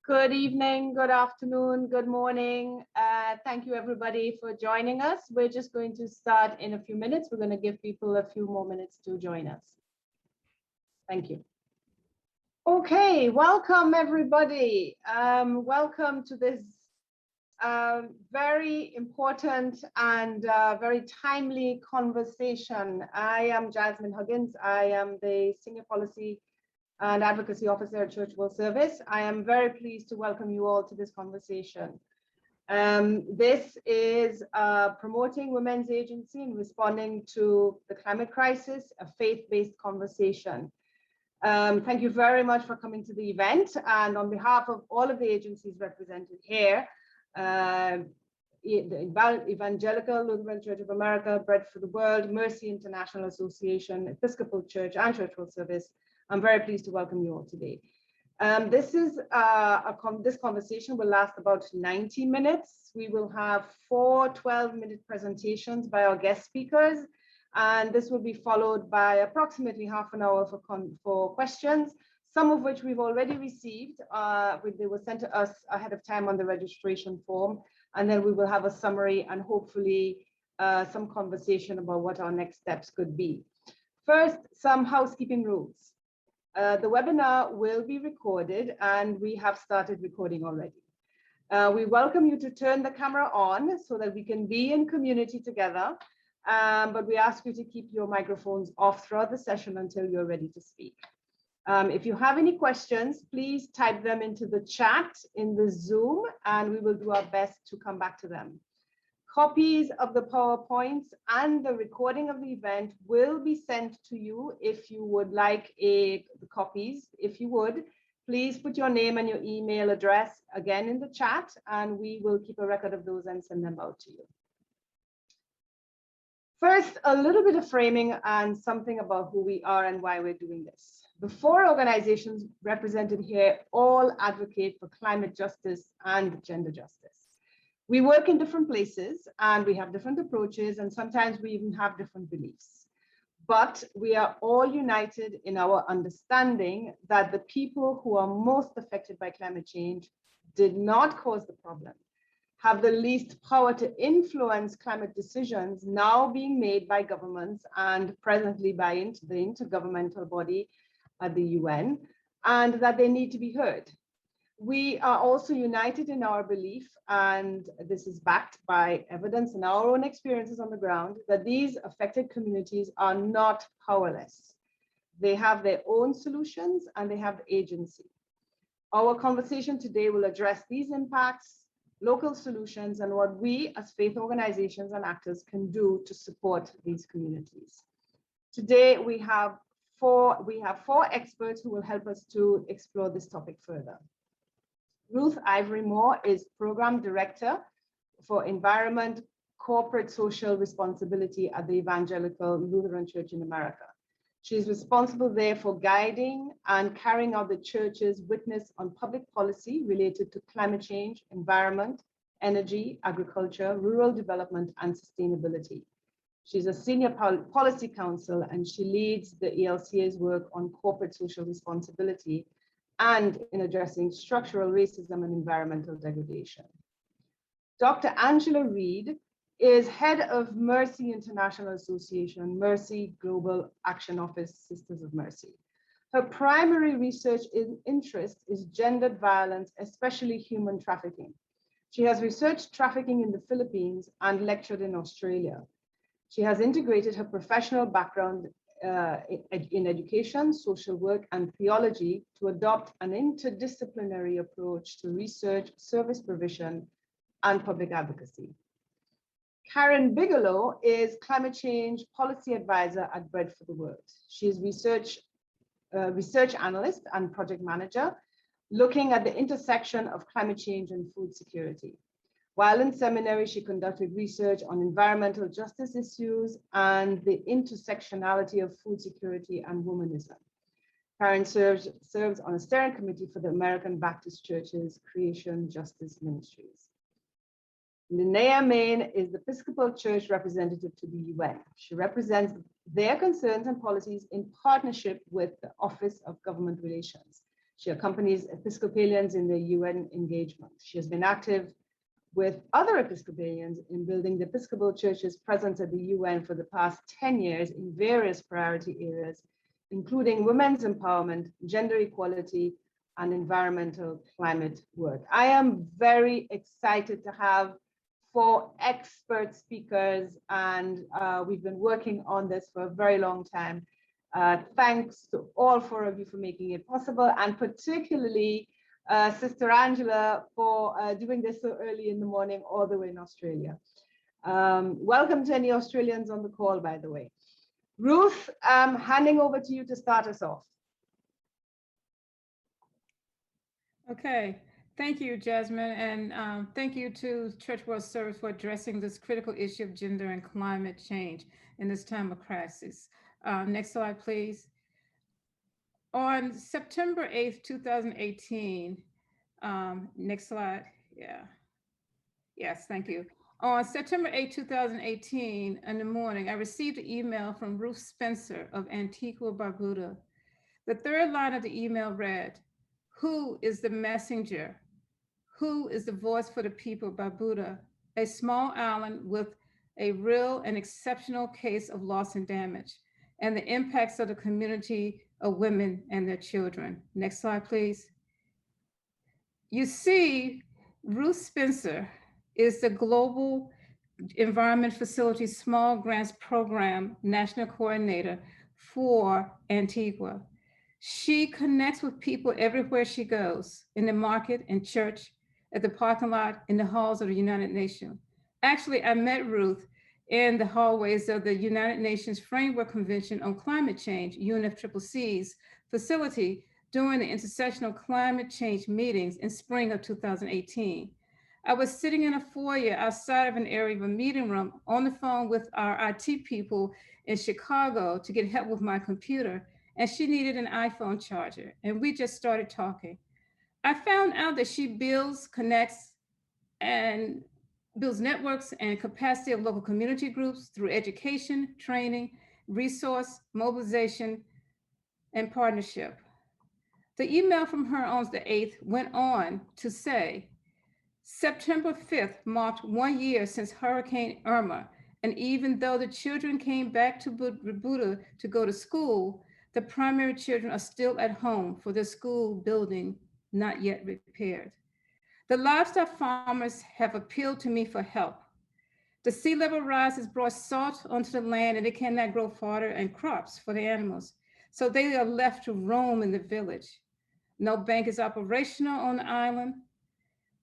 Good evening, good afternoon, good morning. Thank you everybody for joining us. We're just going to start in a few minutes. We're going to give people a few more minutes to join us. Thank you. Okay, welcome everybody. Welcome to this very important and very timely conversation. I am Jasmine Huggins. I am the Senior Policy and Advocacy Officer at Church World Service. I am very pleased to welcome you all to this conversation. This is promoting women's agency and responding to the climate crisis, a faith-based conversation. Thank you very much for coming to the event. And on behalf of all of the agencies represented here, the Evangelical, Lutheran Church of America, Bread for the World, Mercy International Association, Episcopal Church, and Church World Service, I'm very pleased to welcome you all today. This conversation will last about 90 minutes. We will have 4 12-minute presentations by our guest speakers, and this will be followed by approximately half an hour for questions, some of which we've already received. They were sent to us ahead of time on the registration form, and then we will have a summary and hopefully some conversation about what our next steps could be. First, some housekeeping rules. The webinar will be recorded, and we have started recording already. We welcome you to turn the camera on so that we can be in community together, but we ask you to keep your microphones off throughout the session until you're ready to speak. If you have any questions, please type them into the chat in the Zoom, and we will do our best to come back to them. Copies of the PowerPoints and the recording of the event will be sent to you if you would like the copies. If you would, please put your name and your email address again in the chat, and we will keep a record of those and send them out to you. First, a little bit of framing and something about who we are and why we're doing this. The 4 organizations represented here all advocate for climate justice and gender justice. We work in different places and we have different approaches, and sometimes we even have different beliefs. But we are all united in our understanding that the people who are most affected by climate change did not cause the problem, have the least power to influence climate decisions now being made by governments and presently by the intergovernmental body at the UN, and that they need to be heard. We are also united in our belief, and this is backed by evidence and our own experiences on the ground, that these affected communities are not powerless. They have their own solutions and they have agency. Our conversation today will address these impacts, local solutions, and what we as faith organizations and actors can do to support these communities. Today we have 4 experts who will help us to explore this topic further. Ruth Ivory Moore is Program Director for Environment, Corporate Social Responsibility at the Evangelical Lutheran Church in America. She is responsible there for guiding and carrying out the church's witness on public policy related to climate change, environment, energy, agriculture, rural development, and sustainability. She's a Senior Policy Counsel, and she leads the ELCA's work on corporate social responsibility and in addressing structural racism and environmental degradation. Dr. Angela Reed is head of Mercy International Association, Mercy Global Action Office, Sisters of Mercy. Her primary research interest is gendered violence, especially human trafficking. She has researched trafficking in the Philippines and lectured in Australia. She has integrated her professional background in education, social work, and theology to adopt an interdisciplinary approach to research, service provision, and public advocacy. Karen Bigelow is Climate Change Policy Advisor at Bread for the World. She is research analyst and project manager, looking at the intersection of climate change and food security. While in seminary, she conducted research on environmental justice issues and the intersectionality of food security and womanism. Karen serves on a steering committee for the American Baptist Church's Creation Justice Ministries. Linnea Main is the Episcopal Church representative to the UN. She represents their concerns and policies in partnership with the Office of Government Relations. She accompanies Episcopalians in their UN engagement. She has been active with other Episcopalians in building the Episcopal Church's presence at the UN for the past 10 years in various priority areas, including women's empowerment, gender equality, and environmental climate work. I am very excited to have 4 expert speakers, and we've been working on this for a very long time. Thanks to all 4 of you for making it possible, and particularly Sister Angela for doing this so early in the morning all the way in Australia. Welcome to any Australians on the call, by the way. Ruth, handing over to you to start us off. Okay, thank you, Jasmine, and thank you to Church World Service for addressing this critical issue of gender and climate change in this time of crisis. Next slide, please. On September 8th, 2018, next slide, yes, thank you. On September 8, 2018, in the morning, I received an email from Ruth Spencer of Antigua Barbuda. The 3rd line of the email read, "Who is the messenger? Who is the voice for the people of Barbuda, a small island with a real and exceptional case of loss and damage, and the impacts of the community of women and their children?" Next slide, please. You see, Ruth Spencer is the Global Environment Facility Small Grants Program National Coordinator for Antigua. She connects with people everywhere she goes, in the market, in church, at the parking lot, in the halls of the United Nations. Actually, I met Ruth in the hallways of the United Nations Framework Convention on Climate Change, UNFCCC's facility during the intersectional climate change meetings in spring of 2018. I was sitting in a foyer outside of an area of a meeting room on the phone with our IT people in Chicago to get help with my computer, and she needed an iPhone charger, and we just started talking. I found out that she builds, connects, and builds networks and capacity of local community groups through education, training, resource, mobilization, and partnership. The email from her on the 8th went on to say, September 5th marked 1 year since Hurricane Irma, and even though the children came back to Barbuda to go to school, the primary children are still at home for the school building not yet repaired. The livestock farmers have appealed to me for help. The sea level rise has brought salt onto the land and it cannot grow fodder and crops for the animals. So they are left to roam in the village. No bank is operational on the island.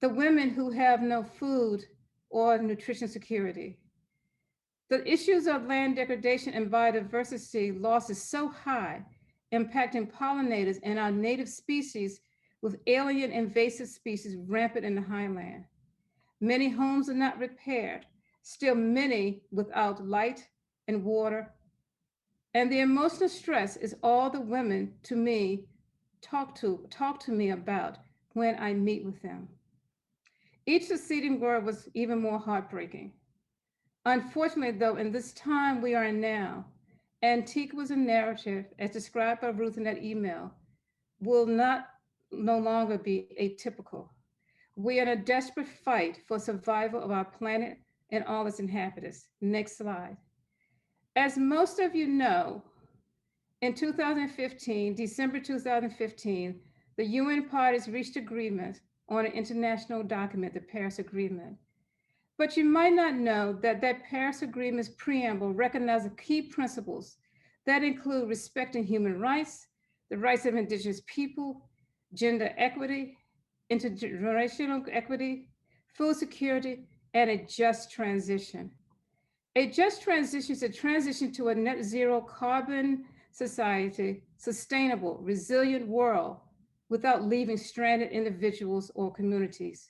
The women who have no food or nutrition security. The issues of land degradation and biodiversity loss is so high, impacting pollinators and our native species with alien invasive species rampant in the highland. Many homes are not repaired, still many without light and water. And the emotional stress is all the women to me talk to me about when I meet with them. Each succeeding word was even more heartbreaking. Unfortunately, though, in this time we are in now, Antigua's narrative, as described by Ruth in that email, will no longer be atypical. We are in a desperate fight for survival of our planet and all its inhabitants. Next slide. As most of you know, in 2015, December 2015, the UN parties reached agreement on an international document, the Paris Agreement. But you might not know that Paris Agreement's preamble recognizes key principles that include respecting human rights, the rights of indigenous people, gender equity, intergenerational equity, food security, and a just transition. A just transition is a transition to a net zero carbon society, sustainable, resilient world without leaving stranded individuals or communities.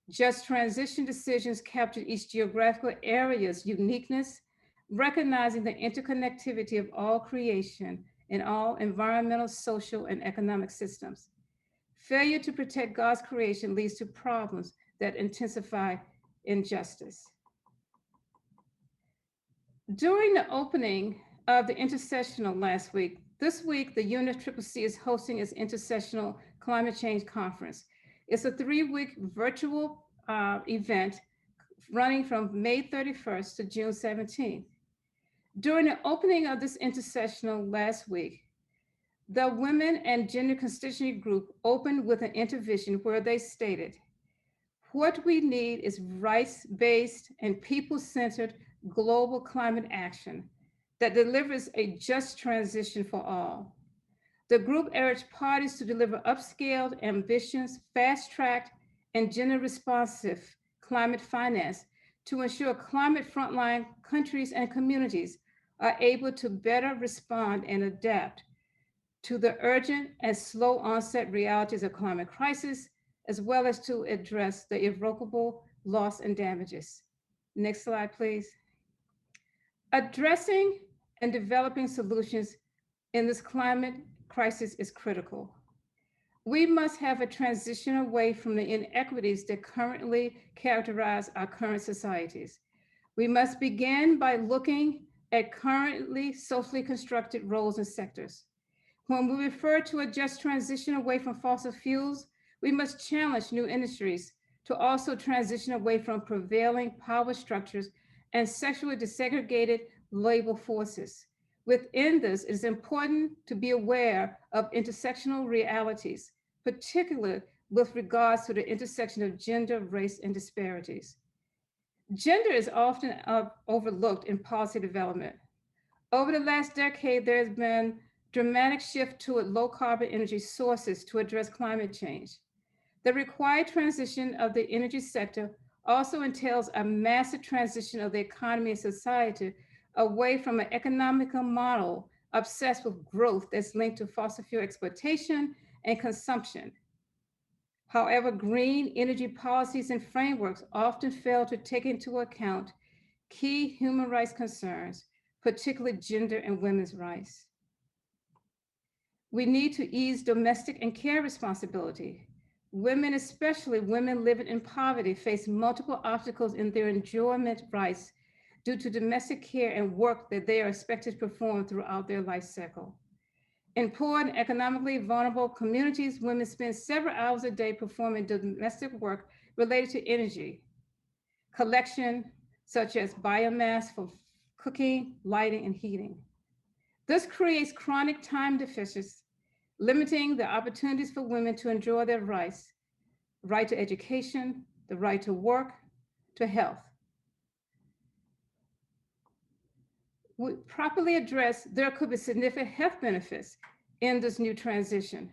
Just transition decisions capture each geographical area's uniqueness, recognizing the interconnectivity of all creation in all environmental, social, and economic systems. Failure to protect God's creation leads to problems that intensify injustice. During the opening of the intersectional last week, this week, the UNFCCC is hosting its intersectional Climate Change Conference. It's a 3-week virtual event running from May 31st to June 17th. During the opening of this intersessional last week, the Women and Gender Constituency Group opened with an intervention where they stated, "What we need is rights-based and people-centered global climate action that delivers a just transition for all." The group urged parties to deliver upscaled, ambitious, fast-tracked, and gender-responsive climate finance to ensure climate frontline countries and communities are able to better respond and adapt to the urgent and slow onset realities of climate crisis, as well as to address the irrevocable loss and damages. Next slide, please. Addressing and developing solutions in this climate crisis is critical. We must have a transition away from the inequities that currently characterize our current societies. We must begin by looking at currently socially constructed roles and sectors. When we refer to a just transition away from fossil fuels, we must challenge new industries to also transition away from prevailing power structures and sexually desegregated labor forces. Within this, it is important to be aware of intersectional realities, particularly with regards to the intersection of gender, race, and disparities. Gender is often overlooked in policy development. Over the last decade, there has been dramatic shift toward low carbon energy sources to address climate change. The required transition of the energy sector also entails a massive transition of the economy and society away from an economical model obsessed with growth that's linked to fossil fuel exploitation and consumption. However, green energy policies and frameworks often fail to take into account key human rights concerns, particularly gender and women's rights. We need to ease domestic and care responsibility. Women, especially women living in poverty, face multiple obstacles in their enjoyment rights due to domestic care and work that they are expected to perform throughout their life cycle. In poor and economically vulnerable communities, women spend several hours a day performing domestic work related to energy collection, such as biomass for cooking, lighting, and heating. This creates chronic time deficits, limiting the opportunities for women to enjoy their rights, right to education, the right to work, to health. We properly address, there could be significant health benefits in this new transition.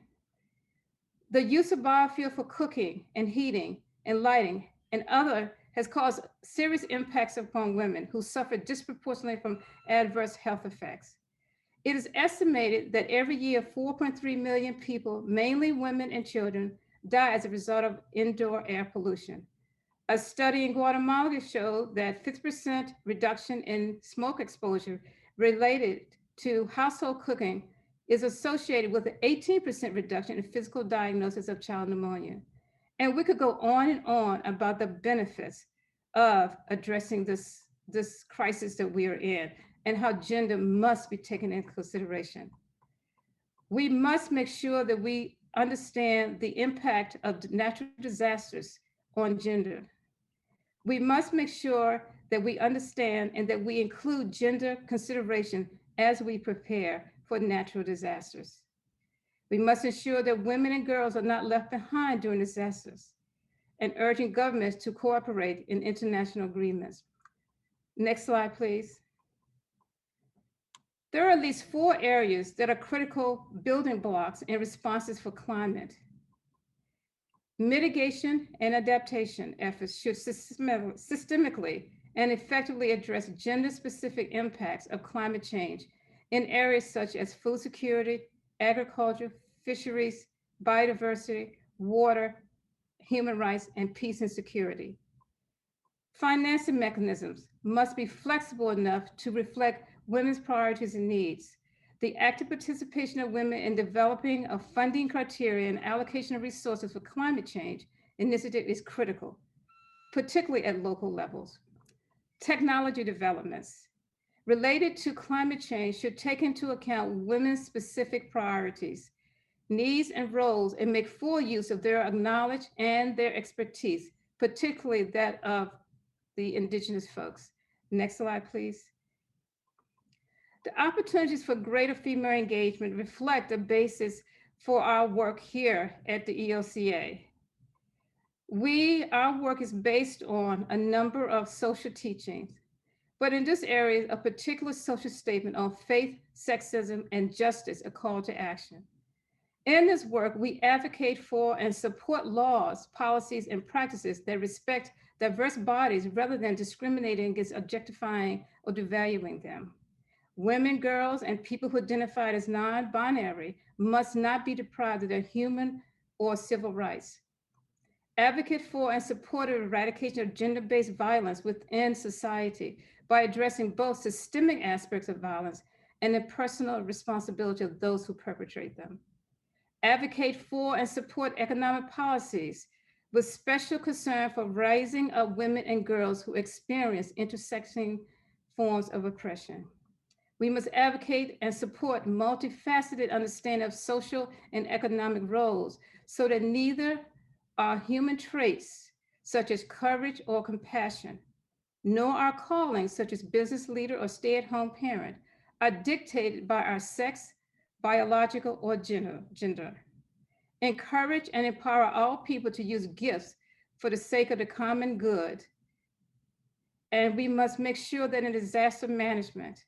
The use of biofuel for cooking and heating and lighting and other has caused serious impacts upon women who suffer disproportionately from adverse health effects. It is estimated that every year 4.3 million people, mainly women and children, die as a result of indoor air pollution. A study in Guatemala showed that 50% reduction in smoke exposure related to household cooking is associated with an 18% reduction in physical diagnosis of child pneumonia. And we could go on about the benefits of addressing this crisis that we are in and how gender must be taken into consideration. We must make sure that we understand the impact of natural disasters on gender. We must make sure that we understand and that we include gender consideration as we prepare for natural disasters. We must ensure that women and girls are not left behind during disasters, and urging governments to cooperate in international agreements. Next slide, please. There are at least 4 areas that are critical building blocks in responses for climate. Mitigation and adaptation efforts should systemically and effectively address gender-specific impacts of climate change in areas such as food security, agriculture, fisheries, biodiversity, water, human rights, and peace and security. Financing mechanisms must be flexible enough to reflect women's priorities and needs. The active participation of women in developing a funding criteria and allocation of resources for climate change initiative is critical, particularly at local levels. Technology developments related to climate change should take into account women's specific priorities. needs, and roles, and make full use of their knowledge and their expertise, particularly that of the indigenous folks. Next slide, please. The opportunities for greater female engagement reflect a basis for our work here at the ELCA. Our work is based on a number of social teachings, but in this area, a particular social statement on faith, sexism, and justice, a call to action. In this work, we advocate for and support laws, policies, and practices that respect diverse bodies rather than discriminating against objectifying or devaluing them. Women, girls, and people who identify as non-binary must not be deprived of their human or civil rights. Advocate for and support the eradication of gender-based violence within society by addressing both systemic aspects of violence and the personal responsibility of those who perpetrate them. Advocate for and support economic policies with special concern for raising up women and girls who experience intersecting forms of oppression. We must advocate and support multifaceted understanding of social and economic roles so that neither our human traits, such as courage or compassion, nor our callings, such as business leader or stay-at-home parent, are dictated by our sex, biological, or gender. Encourage and empower all people to use gifts for the sake of the common good. And we must make sure that in disaster management,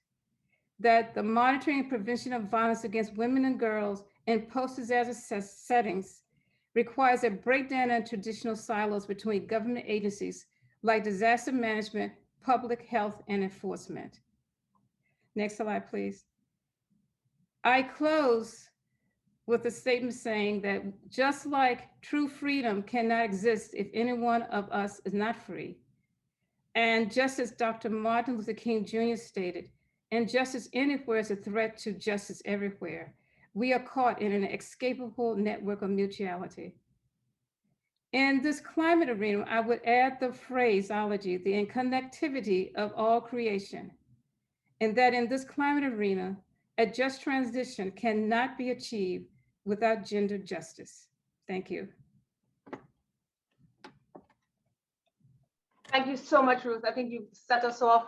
that the monitoring and prevention of violence against women and girls in post-disaster settings requires a breakdown in traditional silos between government agencies like disaster management, public health, and enforcement. Next slide, please. I close with a statement saying that just like true freedom cannot exist if any one of us is not free, and just as Dr. Martin Luther King Jr. stated, injustice anywhere is a threat to justice everywhere. We are caught in an inescapable network of mutuality. In this climate arena, I would add the phraseology, the interconnectivity of all creation, and that in this climate arena, a just transition cannot be achieved without gender justice. Thank you. Thank you so much, Ruth. I think you've set us off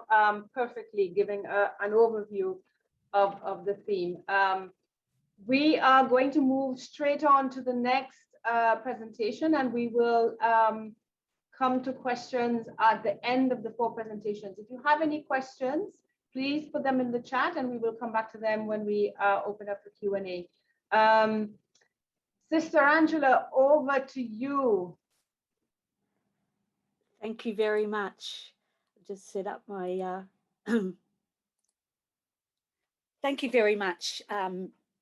perfectly, giving an overview of the theme. We are going to move straight on to the next presentation, and we will come to questions at the end of the 4 presentations. If you have any questions, please put them in the chat, and we will come back to them when we open up for Q&A. Sister Angela, over to you. Thank you very much. Just set up my, thank you very much.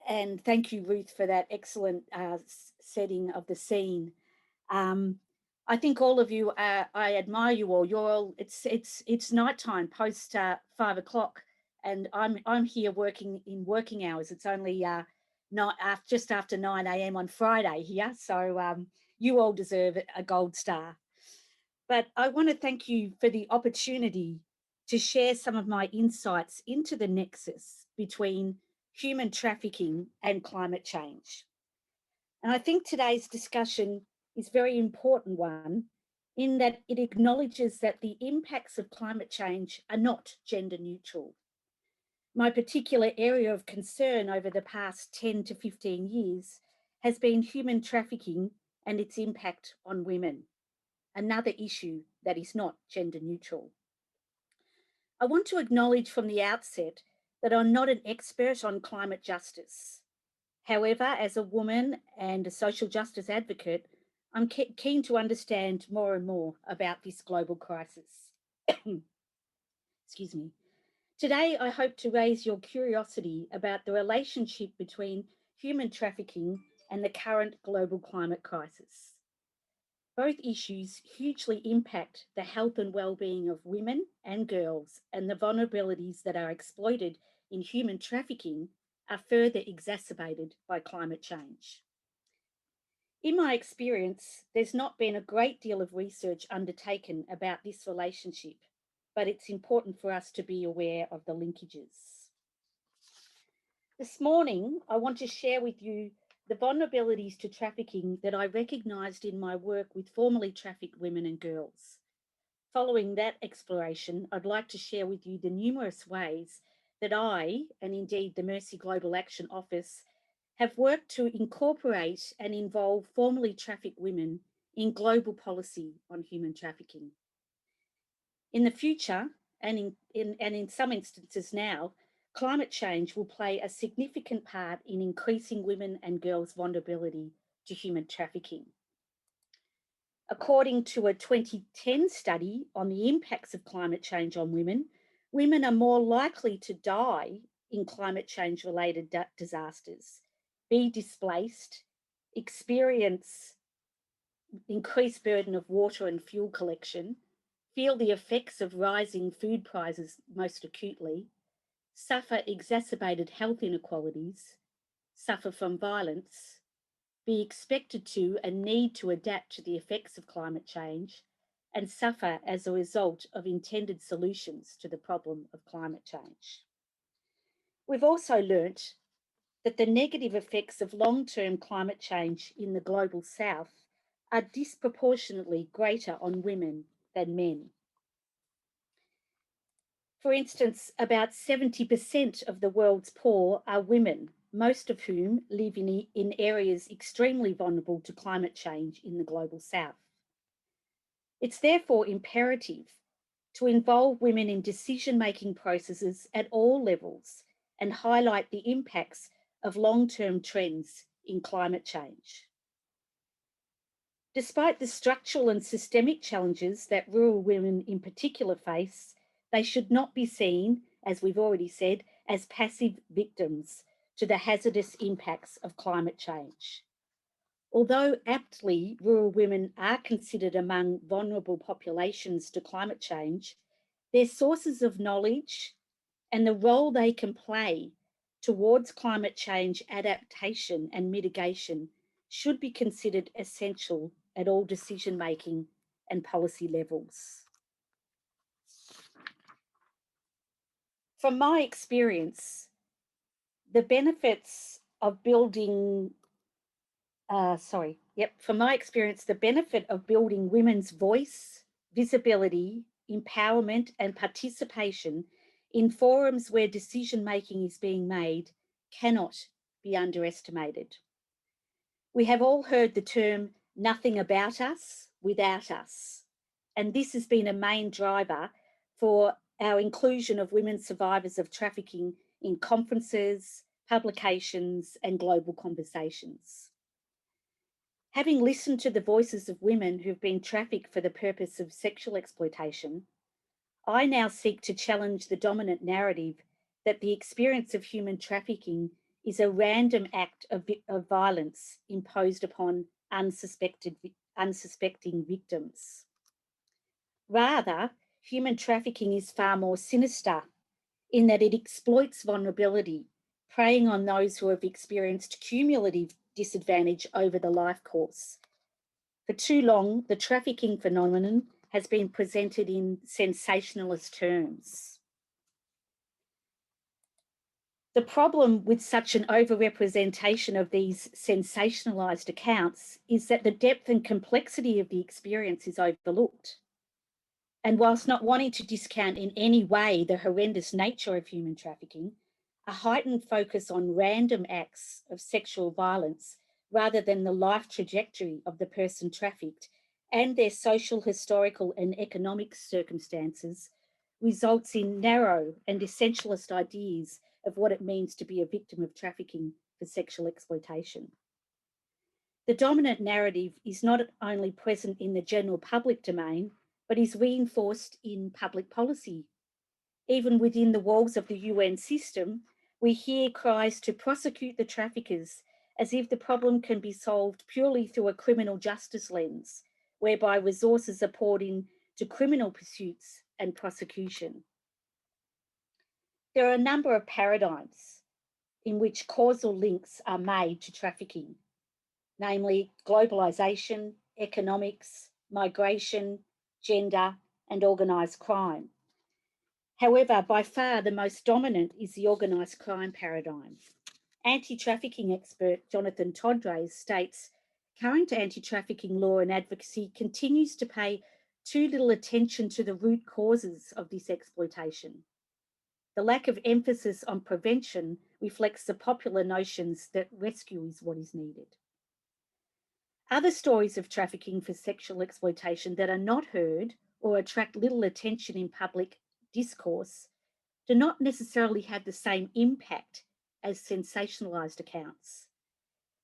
And thank you, Ruth, for that excellent setting of the scene. I think all of you, I admire you all. You're all, it's nighttime post 5 o'clock, and I'm here working in working hours. It's only just after 9 a.m. on Friday here. So you all deserve a gold star. But I want to thank you for the opportunity to share some of my insights into the nexus between human trafficking and climate change. And I think today's discussion is a very important one in that it acknowledges that the impacts of climate change are not gender neutral. My particular area of concern over the past 10 to 15 years has been human trafficking and its impact on women, another issue that is not gender neutral. I want to acknowledge from the outset that I'm not an expert on climate justice. However, as a woman and a social justice advocate, I'm keen to understand more and more about this global crisis. Excuse me. Today, I hope to raise your curiosity about the relationship between human trafficking and the current global climate crisis. Both issues hugely impact the health and well-being of women and girls, and the vulnerabilities that are exploited in human trafficking are further exacerbated by climate change. In my experience, there's not been a great deal of research undertaken about this relationship, but it's important for us to be aware of the linkages. This morning, I want to share with you the vulnerabilities to trafficking that I recognised in my work with formerly trafficked women and girls. Following that exploration, I'd like to share with you the numerous ways that I, and indeed the Mercy Global Action Office, have worked to incorporate and involve formerly trafficked women in global policy on human trafficking. In the future, and in some instances now, climate change will play a significant part in increasing women and girls' vulnerability to human trafficking. According to a 2010 study on the impacts of climate change on women, women are more likely to die in climate change-related disasters, be displaced, experience increased burden of water and fuel collection, feel the effects of rising food prices most acutely, suffer exacerbated health inequalities, suffer from violence, be expected to and need to adapt to the effects of climate change, and suffer as a result of intended solutions to the problem of climate change. We've also learnt that the negative effects of long-term climate change in the global south are disproportionately greater on women than men. For instance, about 70% of the world's poor are women, most of whom live in areas extremely vulnerable to climate change in the global south. It's therefore imperative to involve women in decision-making processes at all levels and highlight the impacts of long-term trends in climate change. Despite the structural and systemic challenges that rural women in particular face, they should not be seen, as we've already said, as passive victims to the hazardous impacts of climate change. Although aptly rural women are considered among vulnerable populations to climate change, their sources of knowledge and the role they can play towards climate change adaptation and mitigation should be considered essential at all decision-making and policy levels. From my experience, the benefits of building, the benefit of building women's voice, visibility, empowerment, and participation in forums where decision-making is being made cannot be underestimated. We have all heard the term "nothing about us without us," and this has been a main driver for our inclusion of women survivors of trafficking in conferences, publications, and global conversations. Having listened to the voices of women who've been trafficked for the purpose of sexual exploitation, I now seek to challenge the dominant narrative that the experience of human trafficking is a random act of violence imposed upon unsuspecting victims. Rather, human trafficking is far more sinister in that it exploits vulnerability, preying on those who have experienced cumulative disadvantage over the life course. For too long, the trafficking phenomenon has been presented in sensationalist terms. The problem with such an overrepresentation of these sensationalized accounts is that the depth and complexity of the experience is overlooked. And whilst not wanting to discount in any way the horrendous nature of human trafficking, a heightened focus on random acts of sexual violence rather than the life trajectory of the person trafficked and their social, historical, and economic circumstances results in narrow and essentialist ideas of what it means to be a victim of trafficking for sexual exploitation. The dominant narrative is not only present in the general public domain, but is reinforced in public policy. Even within the walls of the UN system, we hear cries to prosecute the traffickers as if the problem can be solved purely through a criminal justice lens, whereby resources are poured into criminal pursuits and prosecution. There are a number of paradigms in which causal links are made to trafficking, namely globalisation, economics, migration, gender, and organised crime. However, by far the most dominant is the organised crime paradigm. Anti-trafficking expert Jonathan Todres states, current anti-trafficking law and advocacy continues to pay too little attention to the root causes of this exploitation. The lack of emphasis on prevention reflects the popular notions that rescue is what is needed. Other stories of trafficking for sexual exploitation that are not heard or attract little attention in public discourse do not necessarily have the same impact as sensationalized accounts.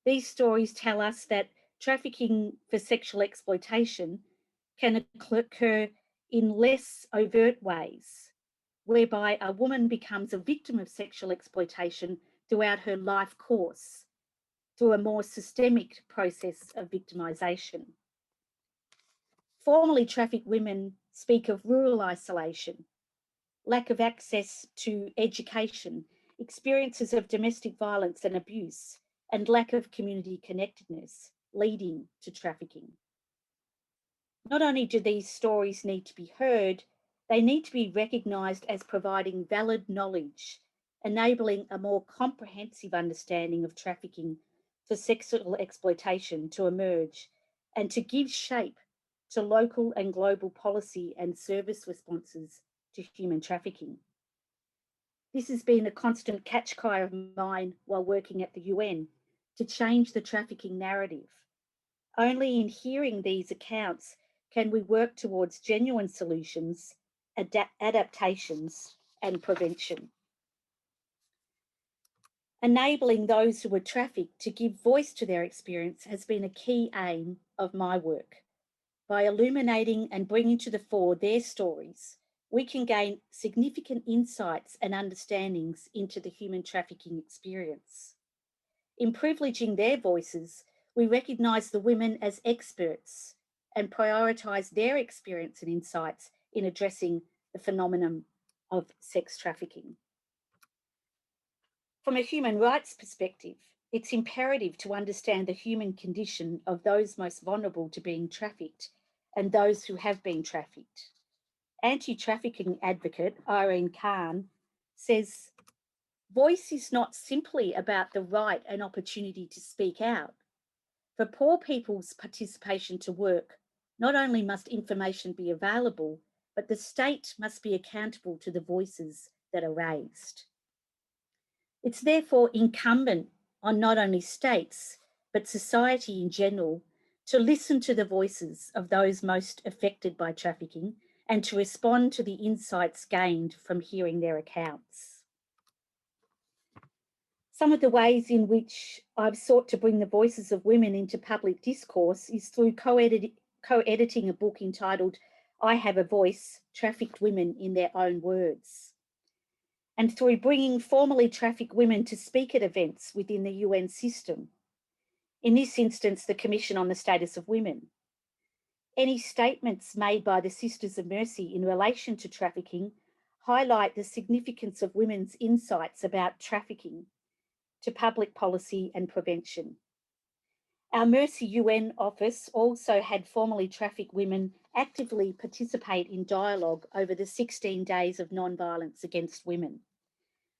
These stories tell us that trafficking for sexual exploitation can occur in less overt ways, whereby a woman becomes a victim of sexual exploitation throughout her life course, through a more systemic process of victimization. Formerly trafficked women speak of rural isolation, lack of access to education, experiences of domestic violence and abuse, and lack of community connectedness, leading to trafficking. Not only do these stories need to be heard, they need to be recognised as providing valid knowledge, enabling a more comprehensive understanding of trafficking for sexual exploitation to emerge and to give shape to local and global policy and service responses to human trafficking. This has been a constant catch cry of mine while working at the UN to change the trafficking narrative. Only in hearing these accounts can we work towards genuine solutions, adaptations, and prevention. Enabling those who were trafficked to give voice to their experience has been a key aim of my work. By illuminating and bringing to the fore their stories, we can gain significant insights and understandings into the human trafficking experience. In privileging their voices, we recognise the women as experts and prioritise their experience and insights in addressing the phenomenon of sex trafficking. From a human rights perspective, it's imperative to understand the human condition of those most vulnerable to being trafficked and those who have been trafficked. Anti-trafficking advocate Irene Khan says, voice is not simply about the right and opportunity to speak out. For poor people's participation to work, not only must information be available, but the state must be accountable to the voices that are raised. It's therefore incumbent on not only states, but society in general, to listen to the voices of those most affected by trafficking and to respond to the insights gained from hearing their accounts. Some of the ways in which I've sought to bring the voices of women into public discourse is through co-editing a book entitled I Have a Voice, Trafficked Women in Their Own Words, and through bringing formerly trafficked women to speak at events within the UN system. In this instance, the Commission on the Status of Women. Any statements made by the Sisters of Mercy in relation to trafficking highlight the significance of women's insights about trafficking to public policy and prevention. Our Mercy UN office also had formerly trafficked women actively participate in dialogue over the 16 days of non-violence against women.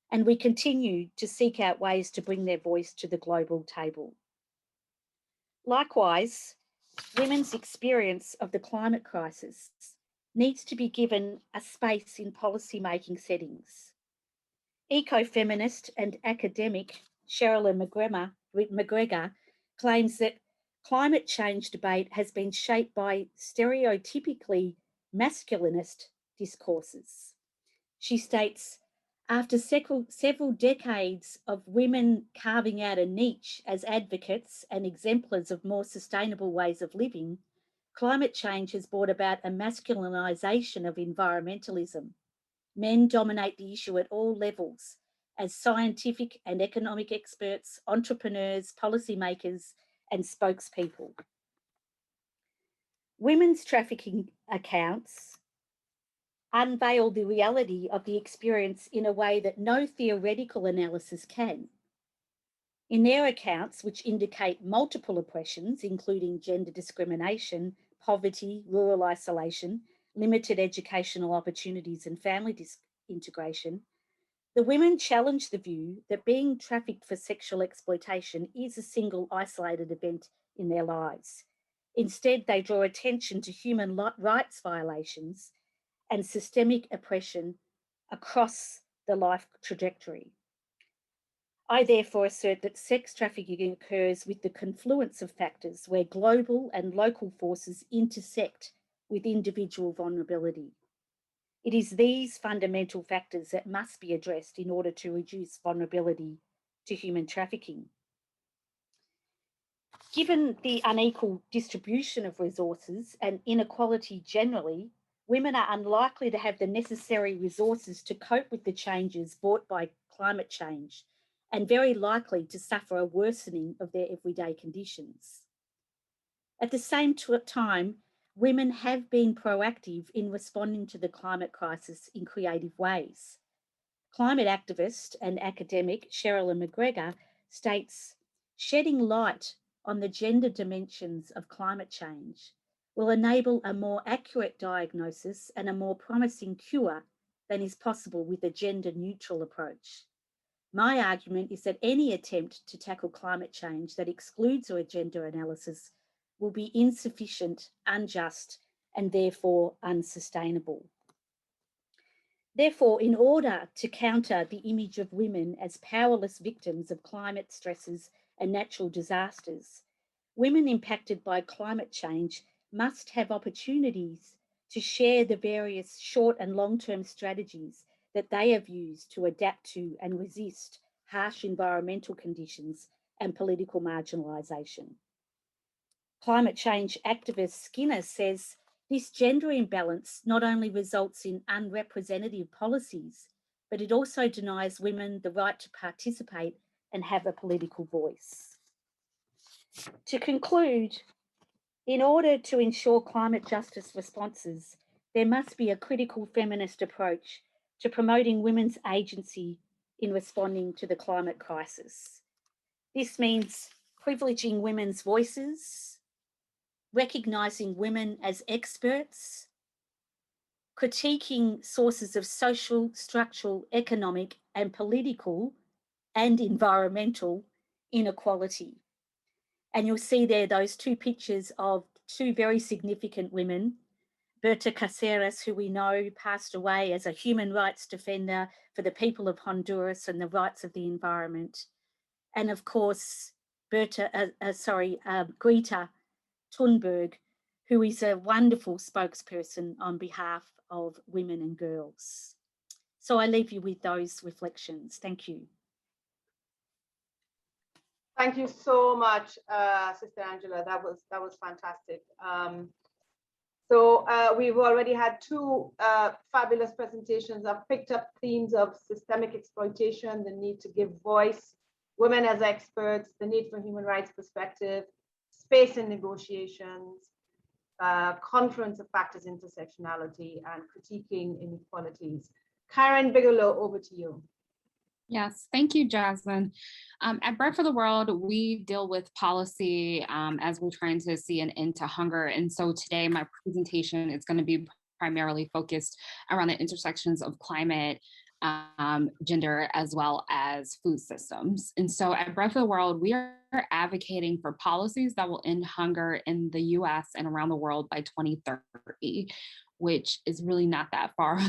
And we continue to seek out ways to bring their voice to the global table. Likewise, women's experience of the climate crisis needs to be given a space in policy-making settings. Ecofeminist and academic Sherilyn McGregor claims that climate change debate has been shaped by stereotypically masculinist discourses. She states, after several decades of women carving out a niche as advocates and exemplars of more sustainable ways of living, climate change has brought about a masculinization of environmentalism. Men dominate the issue at all levels as scientific and economic experts, entrepreneurs, policymakers, and spokespeople. Women's trafficking accounts unveil the reality of the experience in a way that no theoretical analysis can. In their accounts, which indicate multiple oppressions, including gender discrimination, poverty, rural isolation, limited educational opportunities, and family disintegration, The women challenge the view that being trafficked for sexual exploitation is a single isolated event in their lives. Instead, they draw attention to human rights violations and systemic oppression across the life trajectory. I therefore assert that sex trafficking occurs with the confluence of factors where global and local forces intersect with individual vulnerability. It is these fundamental factors that must be addressed in order to reduce vulnerability to human trafficking. Given the unequal distribution of resources and inequality generally, women are unlikely to have the necessary resources to cope with the changes brought by climate change and very likely to suffer a worsening of their everyday conditions. At the same time, women have been proactive in responding to the climate crisis in creative ways. Climate activist and academic Sherilyn McGregor states, shedding light on the gender dimensions of climate change will enable a more accurate diagnosis and a more promising cure than is possible with a gender-neutral approach. My argument is that any attempt to tackle climate change that excludes a gender analysis will be insufficient, unjust, and therefore unsustainable. Therefore, in order to counter the image of women as powerless victims of climate stresses and natural disasters, women impacted by climate change must have opportunities to share the various short and long-term strategies that they have used to adapt to and resist harsh environmental conditions and political marginalisation. Climate change activist Skinner says this gender imbalance not only results in unrepresentative policies, but it also denies women the right to participate and have a political voice. To conclude, in order to ensure climate justice responses, there must be a critical feminist approach to promoting women's agency in responding to the climate crisis. This means privileging women's voices, recognising women as experts, critiquing sources of social, structural, economic, and political and environmental inequality. And you'll see there those two pictures of two very significant women, Berta Cáceres, who we know passed away as a human rights defender for the people of Honduras and the rights of the environment. And of course, Greta Thunberg, who is a wonderful spokesperson on behalf of women and girls. So I leave you with those reflections. Thank you. Thank you so much, Sister Angela. That was fantastic. So we've already had two fabulous presentations. I've picked up themes of systemic exploitation, the need to give voice, women as experts, the need for human rights perspective, space in negotiations, confluence of factors, intersectionality, and critiquing inequalities. Karen Bigelow, over to you. Yes, thank you, Jasmine. At Bread for the World, we deal with policy as we're trying to see an end to hunger. And so today my presentation is going to be primarily focused around the intersections of climate, gender, as well as food systems. And so at Bread for the World, we are advocating for policies that will end hunger in the US and around the world by 2030. Which is really not that far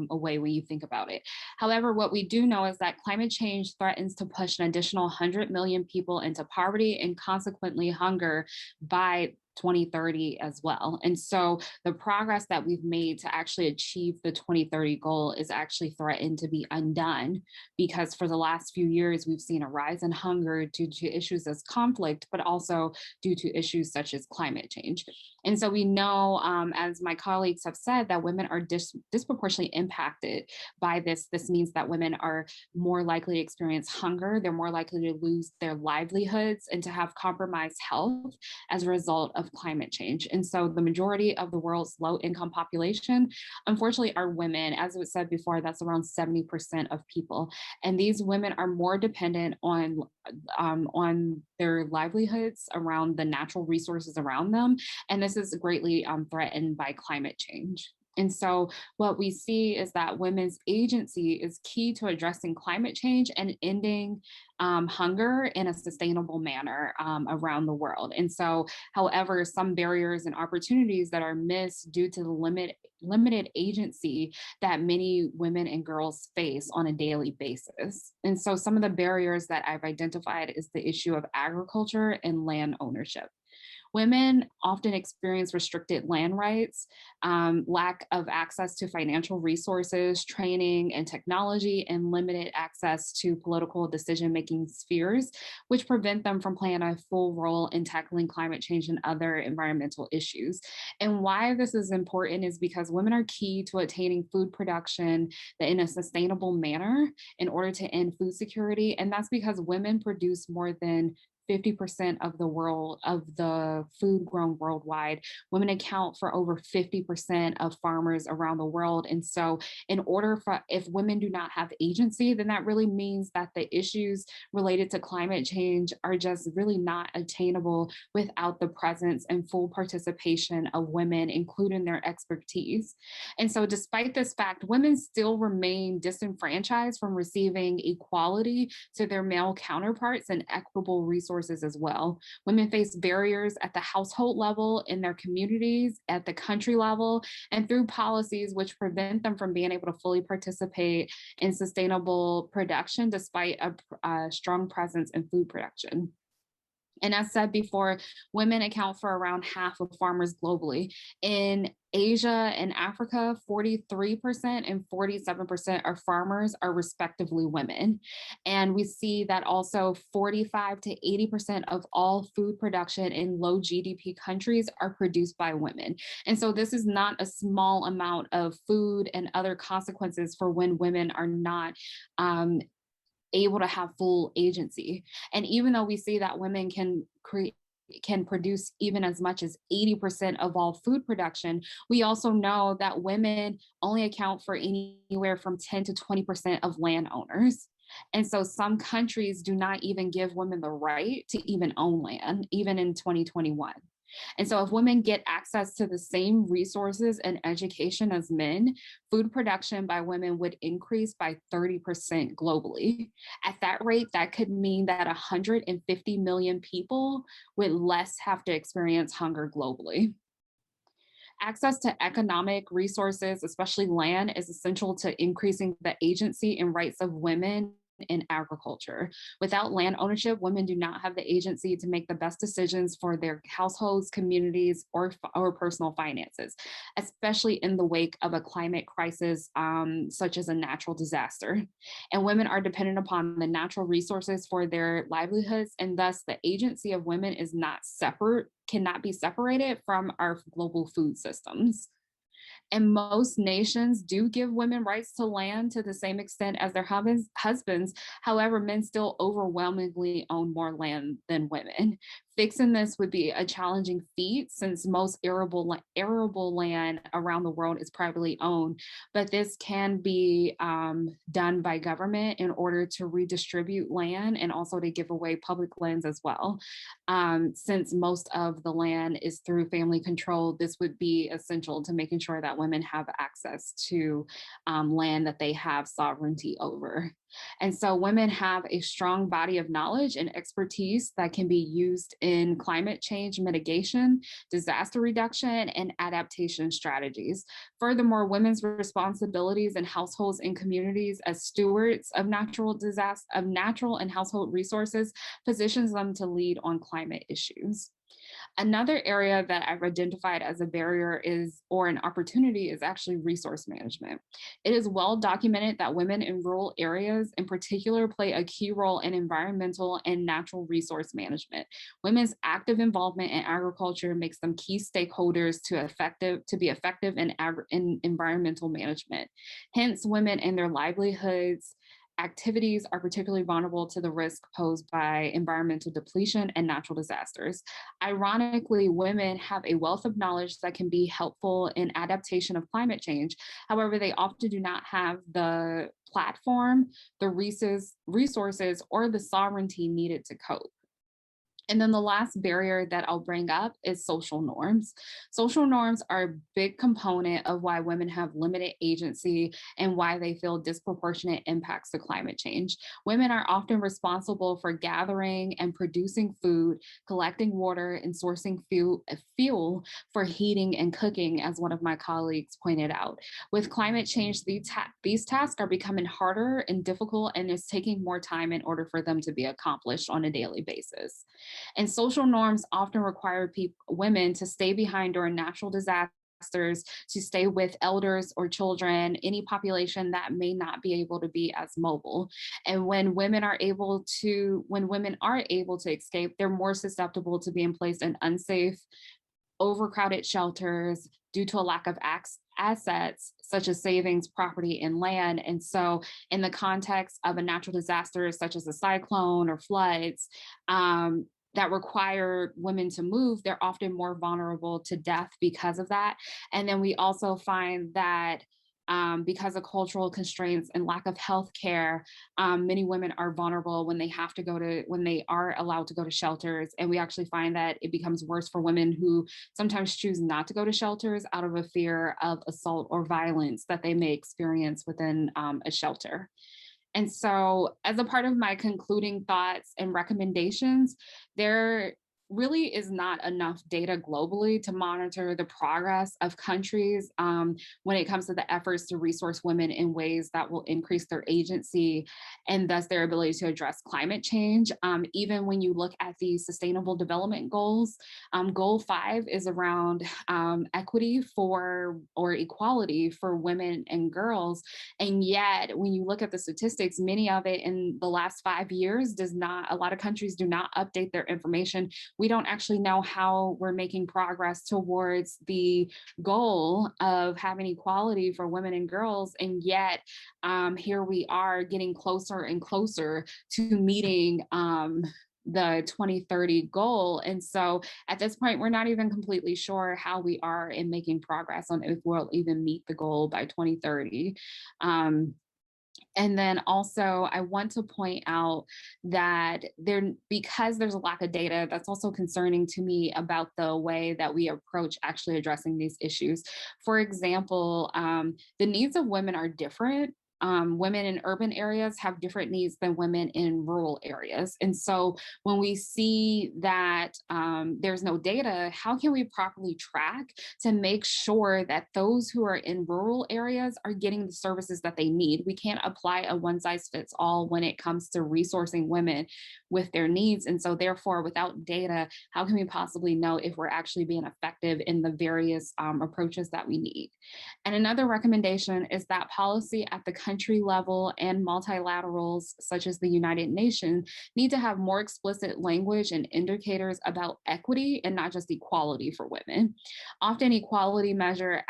away when you think about it. However, what we do know is that climate change threatens to push an additional 100 million people into poverty and consequently hunger by 2030 as well. And so the progress that we've made to actually achieve the 2030 goal is actually threatened to be undone, because for the last few years, we've seen a rise in hunger due to issues as conflict, but also due to issues such as climate change. And so we know, as my colleagues have said, that women are disproportionately impacted by this. This means that women are more likely to experience hunger, they're more likely to lose their livelihoods and to have compromised health as a result of climate change. And so the majority of the world's low-income population, unfortunately, are women. As it was said before, that's around 70% of people. And these women are more dependent on their livelihoods around the natural resources around them. And this is greatly threatened by climate change. And so what we see is that women's agency is key to addressing climate change and ending hunger in a sustainable manner around the world. And so, however, some barriers and opportunities that are missed due to the limited agency that many women and girls face on a daily basis. And so some of the barriers that I've identified is the issue of agriculture and land ownership. Women often experience restricted land rights, lack of access to financial resources, training, and technology, and limited access to political decision-making spheres, which prevent them from playing a full role in tackling climate change and other environmental issues. And why this is important is because women are key to attaining food production in a sustainable manner in order to end food security. And that's because women produce more than 50% of the food grown worldwide. Women account for over 50% of farmers around the world. And so if women do not have agency, then that really means that the issues related to climate change are just really not attainable without the presence and full participation of women, including their expertise. And so despite this fact, women still remain disenfranchised from receiving equality to their male counterparts and equitable resources as well. Women face barriers at the household level, in their communities, at the country level, and through policies which prevent them from being able to fully participate in sustainable production despite a strong presence in food production. And as said before, women account for around half of farmers globally. In Asia and Africa, 43% and 47% of farmers are respectively women. And we see that also 45 to 80% of all food production in low GDP countries are produced by women. And so this is not a small amount of food and other consequences for when women are not able to have full agency. And even though we see that women can produce even as much as 80% of all food production, we also know that women only account for anywhere from 10 to 20% of landowners. And so some countries do not even give women the right to even own land, even in 2021. And so if women get access to the same resources and education as men, food production by women would increase by 30% globally. At that rate, that could mean that 150 million people would less have to experience hunger globally. Access to economic resources, especially land, is essential to increasing the agency and rights of women in agriculture. Without land ownership, women do not have the agency to make the best decisions for their households, communities, or personal finances, especially in the wake of a climate crisis, such as a natural disaster. And women are dependent upon the natural resources for their livelihoods, and thus the agency of women is cannot be separated from our global food systems. And most nations do give women rights to land to the same extent as their husbands. However, men still overwhelmingly own more land than women. Fixing this would be a challenging feat since most arable land around the world is privately owned, but this can be done by government in order to redistribute land and also to give away public lands as well. Since most of the land is through family control, this would be essential to making sure that women have access to land that they have sovereignty over. And so women have a strong body of knowledge and expertise that can be used in climate change mitigation, disaster reduction, and adaptation strategies. Furthermore, women's responsibilities in households and communities as stewards of natural and household resources positions them to lead on climate issues. Another area that I've identified as a barrier or an opportunity is actually resource management. It is well documented that women in rural areas in particular play a key role in environmental and natural resource management. Women's active involvement in agriculture makes them key stakeholders to be effective in environmental management. Hence, women and their livelihoods activities are particularly vulnerable to the risk posed by environmental depletion and natural disasters. Ironically, women have a wealth of knowledge that can be helpful in adaptation of climate change. However, they often do not have the platform, the resources, or the sovereignty needed to cope. And then the last barrier that I'll bring up is social norms. Social norms are a big component of why women have limited agency and why they feel disproportionate impacts to climate change. Women are often responsible for gathering and producing food, collecting water, and sourcing fuel for heating and cooking, as one of my colleagues pointed out. With climate change, these tasks are becoming harder and difficult, and it's taking more time in order for them to be accomplished on a daily basis. And social norms often require women to stay behind during natural disasters, to stay with elders or children, any population that may not be able to be as mobile. And when women are able to escape, they're more susceptible to being placed in unsafe, overcrowded shelters due to a lack of assets such as savings, property, and land. And so in the context of a natural disaster such as a cyclone or floods, that require women to move, they're often more vulnerable to death because of that. And then we also find that because of cultural constraints and lack of health care, many women are vulnerable when they are allowed to go to shelters. And we actually find that it becomes worse for women who sometimes choose not to go to shelters out of a fear of assault or violence that they may experience within a shelter. And so as a part of my concluding thoughts and recommendations, there really is not enough data globally to monitor the progress of countries when it comes to the efforts to resource women in ways that will increase their agency and thus their ability to address climate change. Even when you look at the Sustainable Development Goals, Goal 5 is around equity or equality for women and girls. And yet, when you look at the statistics, many of it in the last 5 years a lot of countries do not update their information. We don't actually know how we're making progress towards the goal of having equality for women and girls. And yet here we are getting closer and closer to meeting the 2030 goal. And so at this point, we're not even completely sure how we are in making progress on if we'll even meet the goal by 2030. And then also, I want to point out that because there's a lack of data, that's also concerning to me about the way that we approach actually addressing these issues. For example, the needs of women are different. Women in urban areas have different needs than women in rural areas. And so when we see that there's no data, how can we properly track to make sure that those who are in rural areas are getting the services that they need? We can't apply a one size fits all when it comes to resourcing women with their needs. And so therefore, without data, how can we possibly know if we're actually being effective in the various approaches that we need? And another recommendation is that policy at the country level and multilaterals, such as the United Nations, need to have more explicit language and indicators about equity and not just equality for women. Often equality measures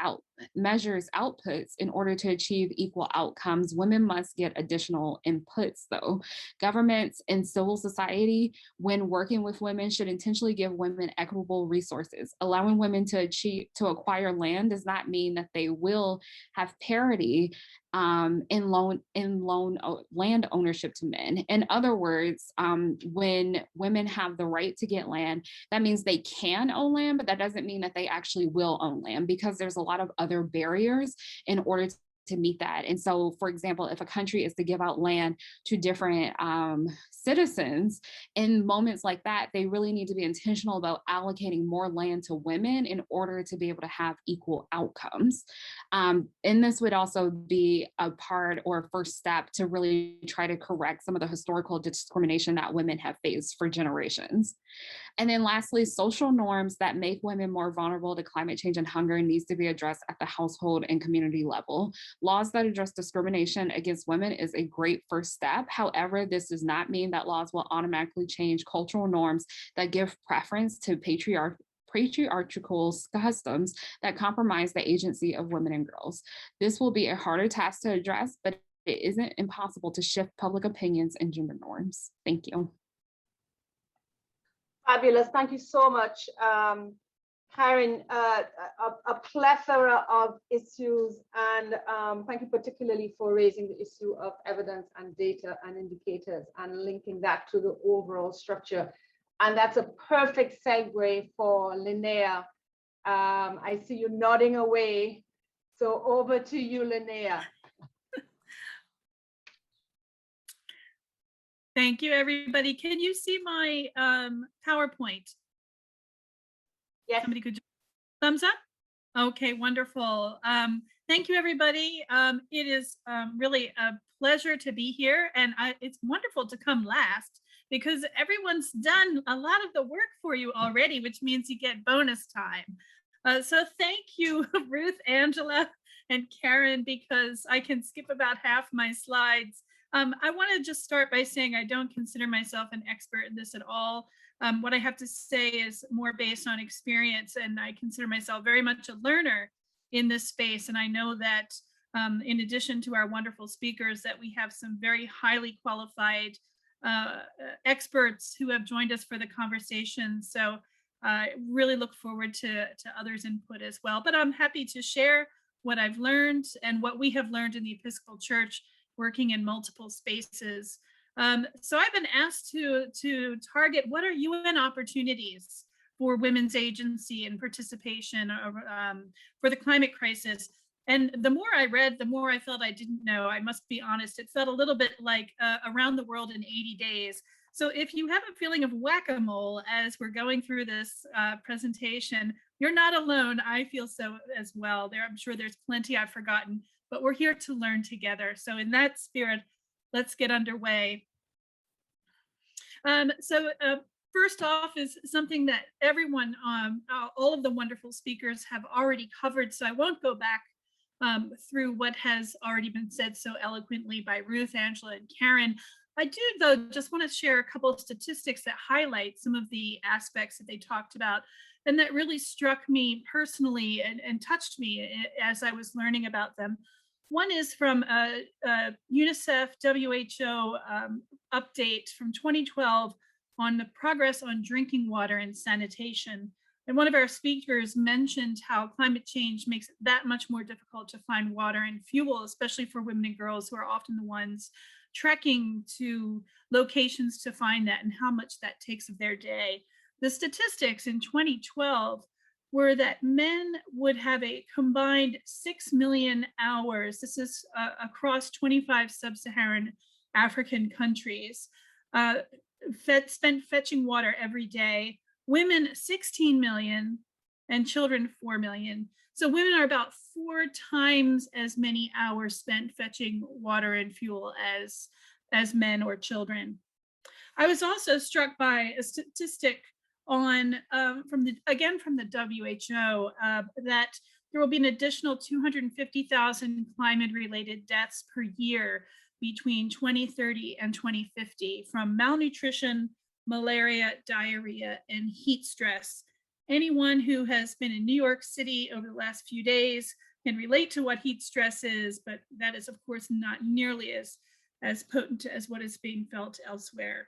outputs. In order to achieve equal outcomes, women must get additional inputs though. Governments and civil society, when working with women, should intentionally give women equitable resources. Allowing women to acquire land does not mean that they will have parity in land ownership to men. In other words, when women have the right to get land, that means they can own land, but that doesn't mean that they actually will own land, because there's a lot of other barriers in order to meet that. And so, for example, if a country is to give out land to different citizens, in moments like that, they really need to be intentional about allocating more land to women in order to be able to have equal outcomes. And this would also be a part or first step to really try to correct some of the historical discrimination that women have faced for generations. And then lastly, social norms that make women more vulnerable to climate change and hunger needs to be addressed at the household and community level. Laws that address discrimination against women is a great first step. However, this does not mean that laws will automatically change cultural norms that give preference to patriarchal customs that compromise the agency of women and girls. This will be a harder task to address, but it isn't impossible to shift public opinions and gender norms. Thank you. Fabulous. Thank you so much, Karen. A plethora of issues, and thank you particularly for raising the issue of evidence and data and indicators and linking that to the overall structure And that's a perfect segue for Linnea. I see you nodding away. So over to you, Linnea. Thank you, everybody. Can you see my PowerPoint? Yes. Somebody could thumbs up? Okay, wonderful. Thank you, everybody. It is really a pleasure to be here, and it's wonderful to come last because everyone's done a lot of the work for you already, which means you get bonus time. So thank you, Ruth, Angela, and Karen, because I can skip about half my slides. I want to just start by saying I don't consider myself an expert in this at all. What I have to say is more based on experience, and I consider myself very much a learner in this space. And I know that in addition to our wonderful speakers, that we have some very highly qualified experts who have joined us for the conversation. So I really look forward to others' input as well. But I'm happy to share what I've learned and what we have learned in the Episcopal Church, working in multiple spaces. So I've been asked to target what are UN opportunities for women's agency and participation for the climate crisis. And the more I read, the more I felt I didn't know. I must be honest, it felt a little bit like Around the World in 80 Days. So if you have a feeling of whack-a-mole as we're going through this presentation, you're not alone. I feel so as well. I'm sure there's plenty I've forgotten, but we're here to learn together. So in that spirit, let's get underway. First off is something that everyone, all of the wonderful speakers have already covered, so I won't go back through what has already been said so eloquently by Ruth, Angela, and Karen. I do, though, just want to share a couple of statistics that highlight some of the aspects that they talked about and that really struck me personally and touched me as I was learning about them. One is from a UNICEF WHO update from 2012 on the progress on drinking water and sanitation. And one of our speakers mentioned how climate change makes it that much more difficult to find water and fuel, especially for women and girls who are often the ones trekking to locations to find that and how much that takes of their day. The statistics in 2012 were that men would have a combined 6 million hours. This is across 25 sub-Saharan African countries, spent fetching water every day. Women, 16 million, and children, 4 million. So women are about 4 times as many hours spent fetching water and fuel as men or children. I was also struck by a statistic on from the WHO that there will be an additional 250,000 climate-related deaths per year between 2030 and 2050 from malnutrition, malaria, diarrhea, and heat stress. Anyone who has been in New York City over the last few days can relate to what heat stress is, but that is, of course, not nearly as potent as what is being felt elsewhere.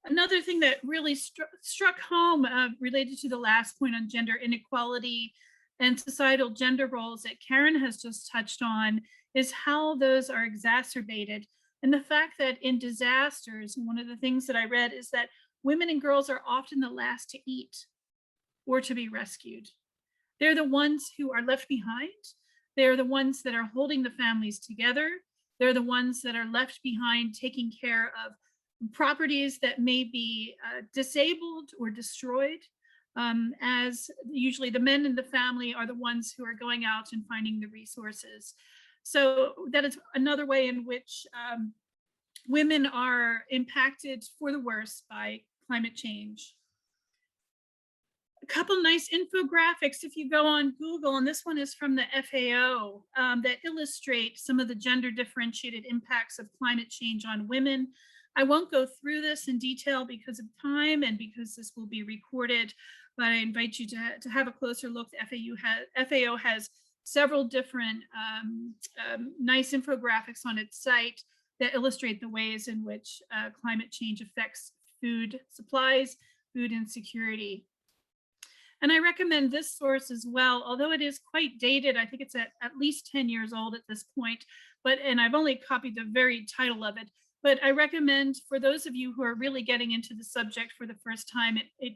Another thing that really struck home related to the last point on gender inequality and societal gender roles that Karen has just touched on is how those are exacerbated. And the fact that in disasters, one of the things that I read is that women and girls are often the last to eat or to be rescued. They're the ones who are left behind. They're the ones that are holding the families together. They're the ones that are left behind taking care of properties that may be disabled or destroyed, as usually the men in the family are the ones who are going out and finding the resources. So that is another way in which women are impacted for the worse by climate change. A couple nice infographics if you go on Google, and this one is from the FAO, that illustrate some of the gender differentiated impacts of climate change on women. I won't go through this in detail because of time and because this will be recorded, but I invite you to have a closer look. FAO has several different nice infographics on its site that illustrate the ways in which climate change affects food supplies, food insecurity. And I recommend this source as well, although it is quite dated. I think it's at least 10 years old at this point, and I've only copied the very title of it. But I recommend for those of you who are really getting into the subject for the first time, it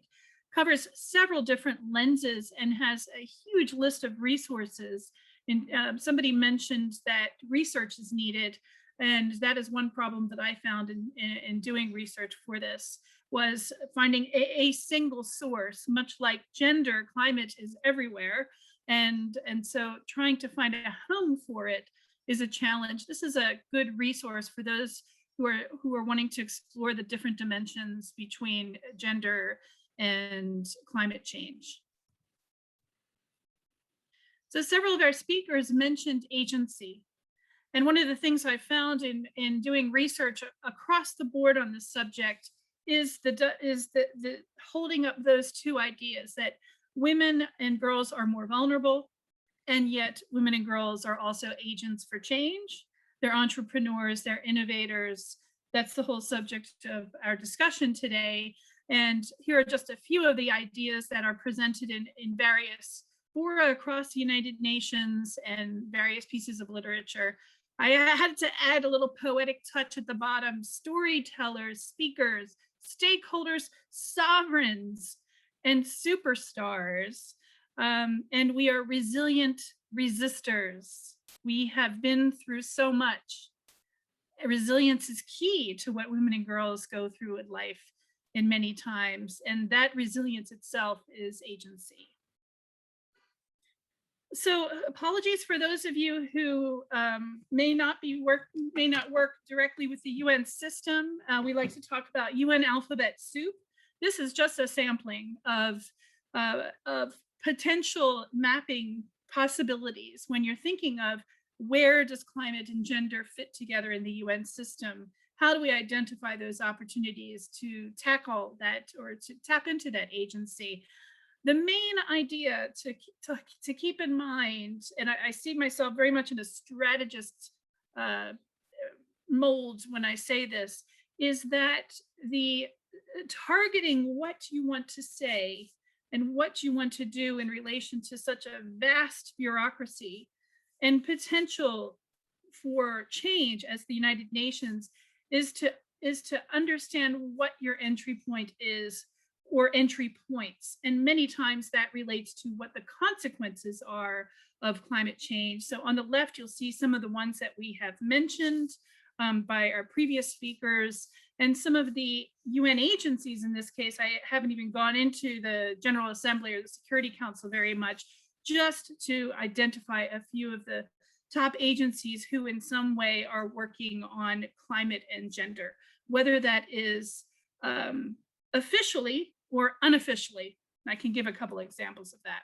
covers several different lenses and has a huge list of resources. And somebody mentioned that research is needed. And that is one problem that I found in doing research for this, was finding a single source. Much like gender, climate is everywhere. And so trying to find a home for it is a challenge. This is a good resource for those who are wanting to explore the different dimensions between gender and climate change. So several of our speakers mentioned agency. And one of the things I found in doing research across the board on this subject is the holding up those two ideas, that women and girls are more vulnerable, and yet women and girls are also agents for change. They're entrepreneurs, they're innovators. That's the whole subject of our discussion today. And here are just a few of the ideas that are presented in various fora across the United Nations and various pieces of literature. I had to add a little poetic touch at the bottom: storytellers, speakers, stakeholders, sovereigns, and superstars. And we are resilient resistors. We have been through so much. Resilience is key to what women and girls go through in life in many times, and that resilience itself is agency. So apologies for those of you who may not work directly with the UN system. We like to talk about UN alphabet soup. This is just a sampling of potential mapping possibilities when you're thinking of where does climate and gender fit together in the UN system. How do we identify those opportunities to tackle that or to tap into that agency? The main idea to keep in mind, and I see myself very much in a strategist mold when I say this, is that the targeting what you want to say and what you want to do in relation to such a vast bureaucracy and potential for change as the United Nations is to understand what your entry point is, or entry points. And many times that relates to what the consequences are of climate change. So on the left, you'll see some of the ones that we have mentioned by our previous speakers, and some of the UN agencies. In this case, I haven't even gone into the General Assembly or the Security Council very much, just to identify a few of the top agencies who in some way are working on climate and gender, whether that is officially or unofficially. I can give a couple examples of that.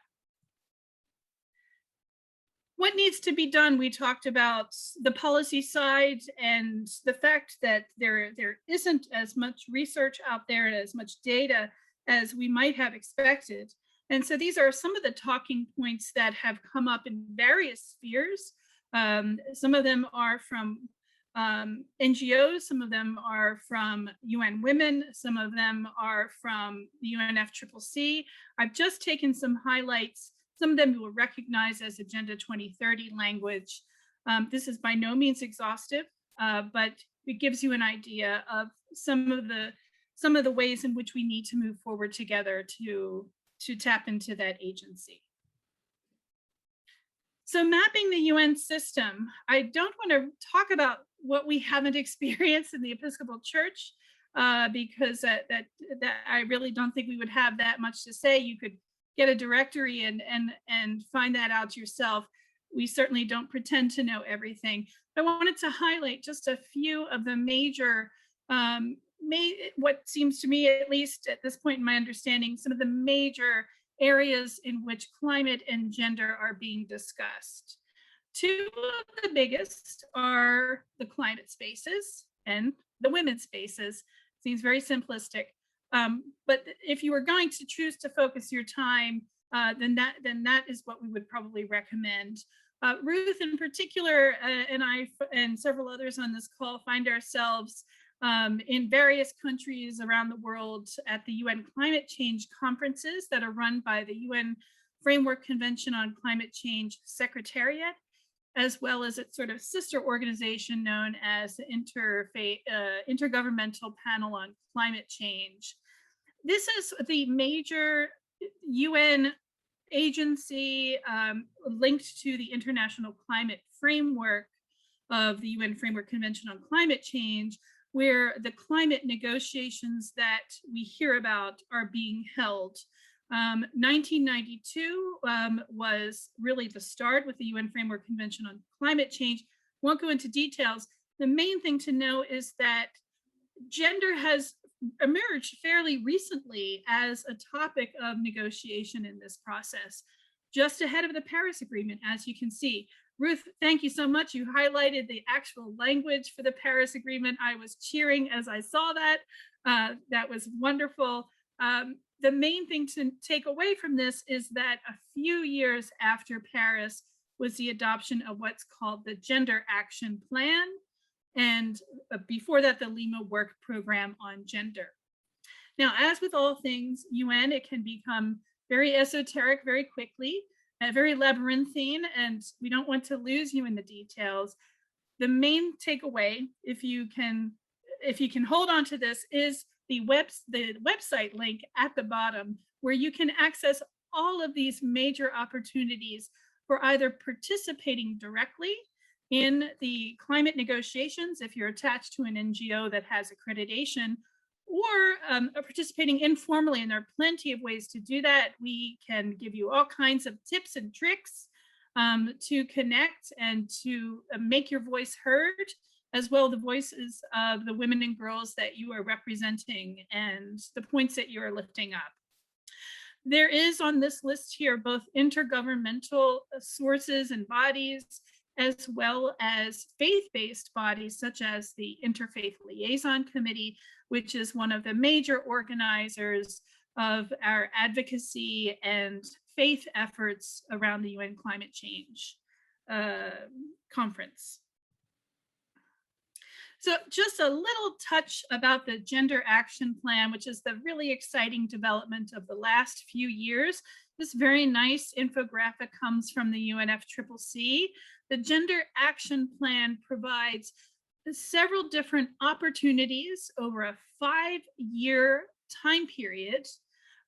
What needs to be done? We talked about the policy side and the fact that there isn't as much research out there and as much data as we might have expected. And so these are some of the talking points that have come up in various spheres. Some of them are from NGOs, some of them are from UN Women, some of them are from the UNFCCC. I've just taken some highlights. Some of them you will recognize as Agenda 2030 language. This is by no means exhaustive, but it gives you an idea of some of the ways in which we need to move forward together to tap into that agency. So mapping the UN system, I don't want to talk about what we haven't experienced in the Episcopal Church, because that I really don't think we would have that much to say. You could get a directory and find that out yourself. We certainly don't pretend to know everything. I wanted to highlight just a few of the major, what seems to me, at least at this point in my understanding, some of the major areas in which climate and gender are being discussed. Two of the biggest are the climate spaces and the women's spaces. Seems very simplistic, but if you were going to choose to focus your time, then that is what we would probably recommend. Ruth in particular, and I and several others on this call find ourselves in various countries around the world at the UN climate change conferences that are run by the UN Framework Convention on Climate Change Secretariat. as well as its sort of sister organization known as the Intergovernmental Panel on Climate Change. This is the major UN agency linked to the International Climate Framework of the UN Framework Convention on Climate Change, where the climate negotiations that we hear about are being held. 1992 was really the start with the UN Framework Convention on Climate Change. Won't go into details. The main thing to know is that gender has emerged fairly recently as a topic of negotiation in this process, just ahead of the Paris Agreement, as you can see. Ruth, thank you so much. You highlighted the actual language for the Paris Agreement. I was cheering as I saw that. That was wonderful. The main thing to take away from this is that a few years after Paris was the adoption of what's called the Gender Action Plan, and before that, the Lima Work Program on Gender. Now, as with all things UN, it can become very esoteric very quickly, very labyrinthine, and we don't want to lose you in the details. The main takeaway, if you can hold on to this, is the website link at the bottom, where you can access all of these major opportunities for either participating directly in the climate negotiations, if you're attached to an NGO that has accreditation, or participating informally, and there are plenty of ways to do that. We can give you all kinds of tips and tricks to connect and to make your voice heard, as well as the voices of the women and girls that you are representing and the points that you are lifting up. There is on this list here both intergovernmental sources and bodies, as well as faith-based bodies such as the Interfaith Liaison Committee, which is one of the major organizers of our advocacy and faith efforts around the UN Climate Change Conference. So just a little touch about the Gender Action Plan, which is the really exciting development of the last few years. This very nice infographic comes from the UNFCCC. The Gender Action Plan provides several different opportunities over a 5-year time period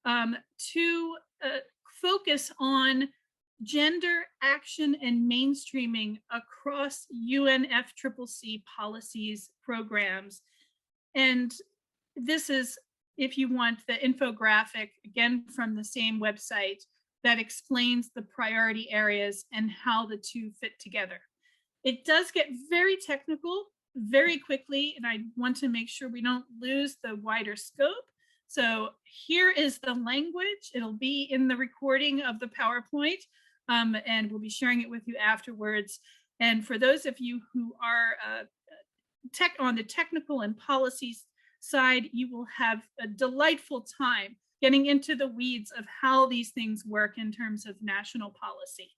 to focus on gender action and mainstreaming across UNFCCC policies, programs. And this is, if you want, the infographic, again, from the same website, that explains the priority areas and how the two fit together. It does get very technical very quickly, and I want to make sure we don't lose the wider scope. So here is the language. It'll be in the recording of the PowerPoint, and we'll be sharing it with you afterwards. And for those of you who are on the technical and policies side, you will have a delightful time getting into the weeds of how these things work in terms of national policy.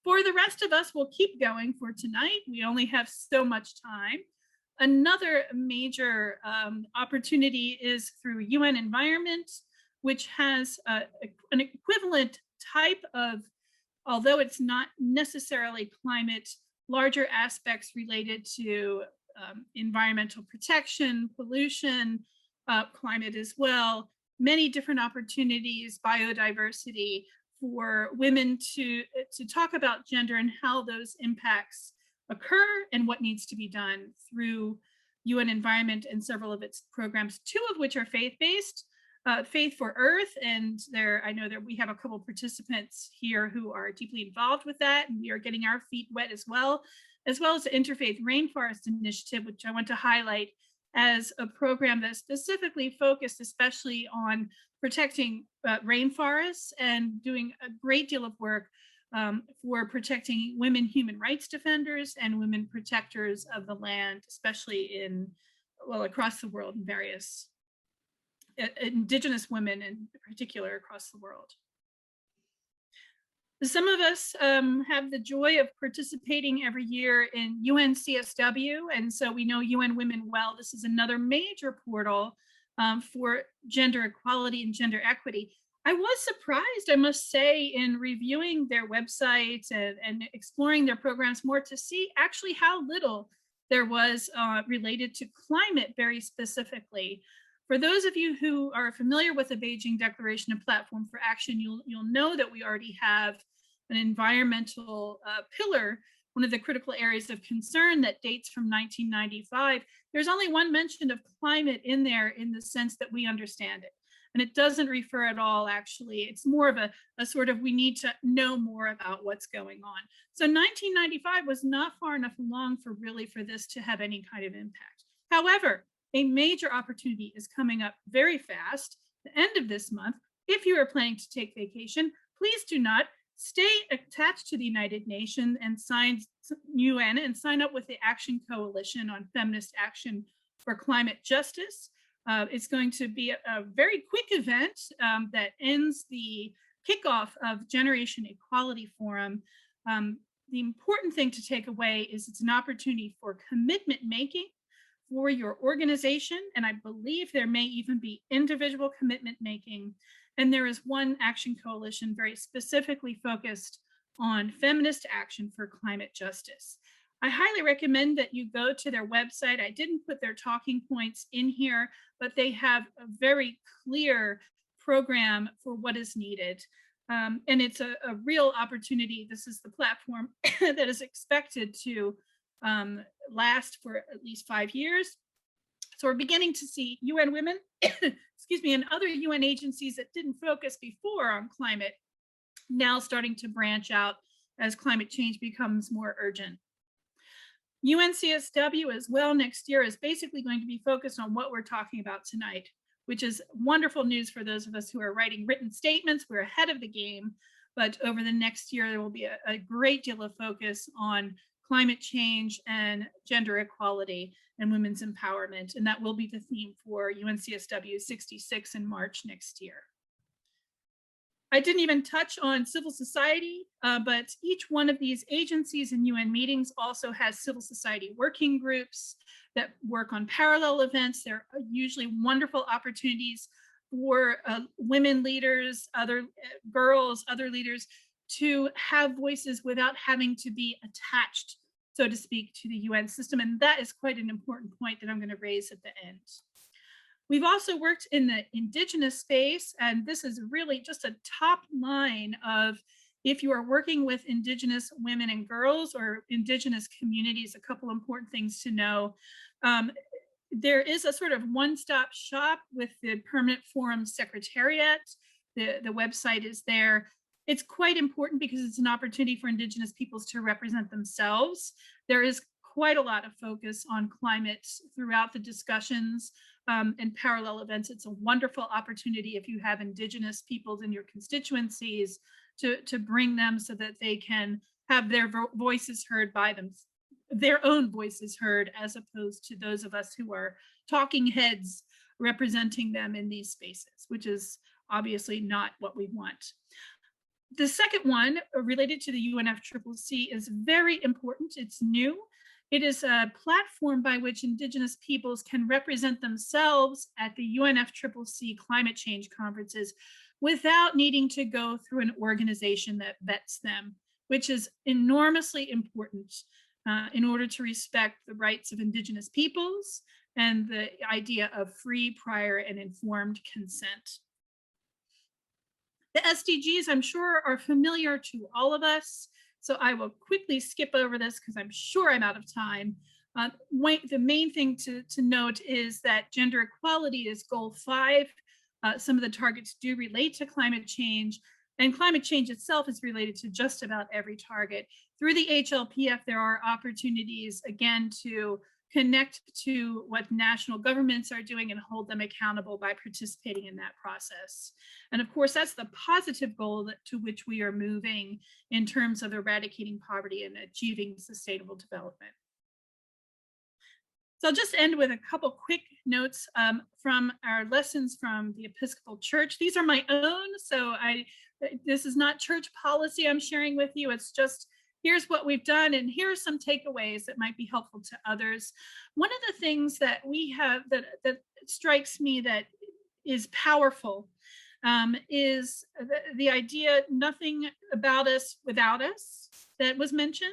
For the rest of us, we'll keep going for tonight. We only have so much time. Another major opportunity is through UN Environment, which has an equivalent type of, although it's not necessarily climate, larger aspects related to environmental protection, pollution, climate as well, many different opportunities, biodiversity, for women to talk about gender and how those impacts occur and what needs to be done through UN Environment and several of its programs, 2 of which are faith-based, Faith for Earth, and I know that we have a couple participants here who are deeply involved with that, and we are getting our feet wet as well as the Interfaith Rainforest Initiative, which I want to highlight as a program that's specifically focused especially on protecting rainforests and doing a great deal of work for protecting women human rights defenders and women protectors of the land, especially across the world, in various indigenous women in particular across the world. Some of us have the joy of participating every year in UN CSW, and so we know UN Women well. This is another major portal for gender equality and gender equity. I was surprised, I must say, in reviewing their websites and exploring their programs more, to see actually how little there was related to climate very specifically. For those of you who are familiar with the Beijing Declaration and Platform for Action, you'll know that we already have an environmental pillar, one of the critical areas of concern that dates from 1995. There's only one mention of climate in there in the sense that we understand it. And it doesn't refer at all, actually. It's more of a sort of, we need to know more about what's going on. So 1995 was not far enough along for this to have any kind of impact. However, a major opportunity is coming up very fast, the end of this month. If you are planning to take vacation, please do not stay attached to the United Nations and UN and sign up with the Action Coalition on Feminist Action for Climate Justice. It's going to be a very quick event that ends the kickoff of Generation Equality Forum. The important thing to take away is it's an opportunity for commitment making for your organization, and I believe there may even be individual commitment making. And there is one action coalition very specifically focused on feminist action for climate justice. I highly recommend that you go to their website. I didn't put their talking points in here, but they have a very clear program for what is needed. And it's a real opportunity. This is the platform that is expected to last for at least 5 years. So we're beginning to see UN Women, excuse me, and other UN agencies that didn't focus before on climate now starting to branch out as climate change becomes more urgent. UNCSW as well next year is basically going to be focused on what we're talking about tonight, which is wonderful news for those of us who are writing written statements. We're ahead of the game, but over the next year, there will be a great deal of focus on climate change and gender equality and women's empowerment. And that will be the theme for UNCSW 66 in March next year. I didn't even touch on civil society, but each one of these agencies and UN meetings also has civil society working groups that work on parallel events. There are usually wonderful opportunities for women leaders, other girls, other leaders to have voices without having to be attached, so to speak, to the UN system. And that is quite an important point that I'm going to raise at the end. We've also worked in the Indigenous space, and this is really just a top line of, if you are working with Indigenous women and girls or Indigenous communities, a couple important things to know. There is a sort of one-stop shop with the Permanent Forum Secretariat. The website is there. It's quite important because it's an opportunity for Indigenous peoples to represent themselves. There is quite a lot of focus on climate throughout the discussions and parallel events. It's a wonderful opportunity if you have Indigenous peoples in your constituencies to bring them so that they can have their voices heard by them, their own voices heard, as opposed to those of us who are talking heads representing them in these spaces, which is obviously not what we want. The second one, related to the UNFCCC, is very important. It's new. It is a platform by which Indigenous peoples can represent themselves at the UNFCCC climate change conferences without needing to go through an organization that vets them, which is enormously important in order to respect the rights of Indigenous peoples and the idea of free, prior, and informed consent. The SDGs, I'm sure, are familiar to all of us, so I will quickly skip over this because I'm sure I'm out of time. The main thing to note is that gender equality is goal 5. Some of the targets do relate to climate change, and climate change itself is related to just about every target. Through the HLPF, there are opportunities, again, to connect to what national governments are doing and hold them accountable by participating in that process. And of course, that's the positive goal to which we are moving in terms of eradicating poverty and achieving sustainable development. So I'll just end with a couple quick notes from our lessons from the Episcopal Church. These are my own, so this is not church policy I'm sharing with you. It's just, here's what we've done, and here are some takeaways that might be helpful to others. One of the things that we have that strikes me that is powerful is the idea nothing about us without us that was mentioned,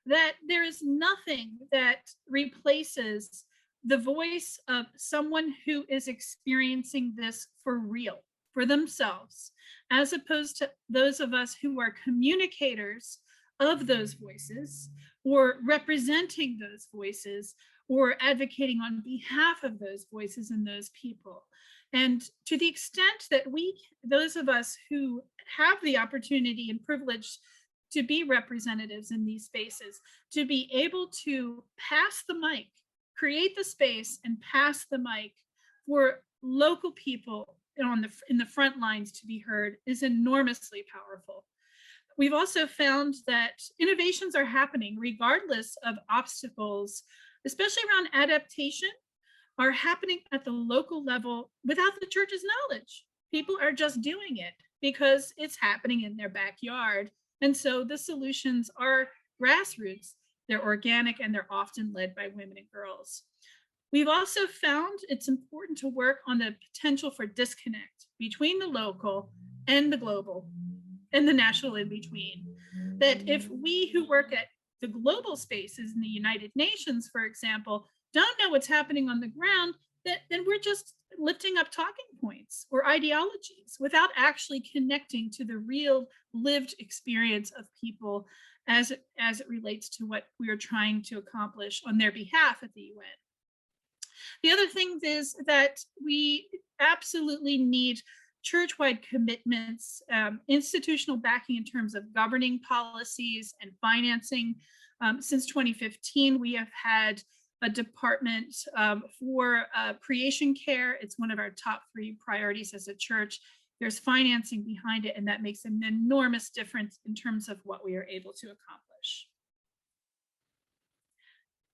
that there is nothing that replaces the voice of someone who is experiencing this for real, for themselves, as opposed to those of us who are communicators of those voices or representing those voices or advocating on behalf of those voices and those people. And to the extent that those of us who have the opportunity and privilege to be representatives in these spaces, to be able to pass the mic, create the space and pass the mic for local people in the front lines to be heard is enormously powerful. We've also found that innovations are happening regardless of obstacles, especially around adaptation, are happening at the local level without the church's knowledge. People are just doing it because it's happening in their backyard. And so the solutions are grassroots, they're organic, and they're often led by women and girls. We've also found it's important to work on the potential for disconnect between the local and the global and the national in between. That if we who work at the global spaces in the United Nations, for example, don't know what's happening on the ground, then we're just lifting up talking points or ideologies without actually connecting to the real lived experience of people as it relates to what we are trying to accomplish on their behalf at the UN. The other thing is that we absolutely need church-wide commitments, institutional backing in terms of governing policies and financing. Since 2015, we have had a department for creation care. It's one of our top 3 priorities as a church. There's financing behind it, and that makes an enormous difference in terms of what we are able to accomplish.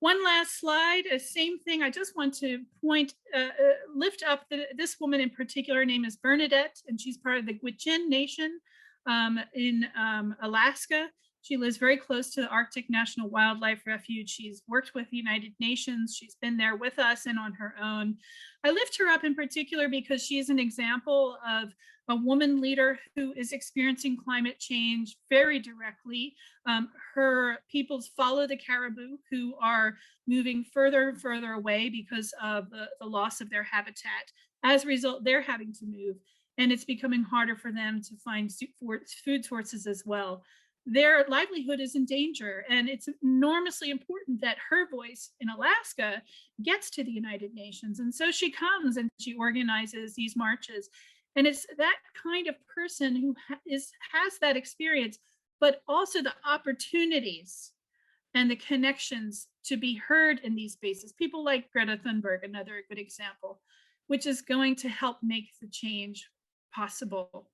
One last slide, same thing. I just want to lift up this woman in particular. Her name is Bernadette, and she's part of the Gwich'in Nation in Alaska. She lives very close to the Arctic National Wildlife Refuge. She's worked with the United Nations. She's been there with us and on her own. I lift her up in particular because she's an example of a woman leader who is experiencing climate change very directly. Her peoples follow the caribou, who are moving further and further away because of the loss of their habitat. As a result, they're having to move, and it's becoming harder for them to find food sources as well. Their livelihood is in danger, and it's enormously important that her voice in Alaska gets to the United Nations. And so she comes and she organizes these marches. And it's that kind of person who has that experience, but also the opportunities and the connections to be heard in these spaces. People like Greta Thunberg, another good example, which is going to help make the change possible.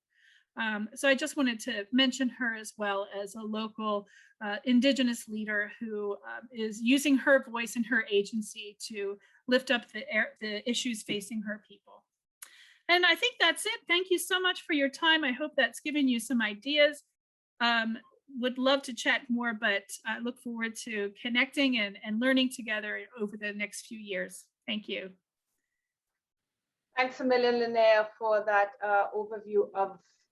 So I just wanted to mention her as well as a local Indigenous leader who is using her voice and her agency to lift up the issues facing her people. And I think that's it. Thank you so much for your time. I hope that's given you some ideas. Would love to chat more, but I look forward to connecting and learning together over the next few years. Thank you. Thanks a million, Linnea, for that overview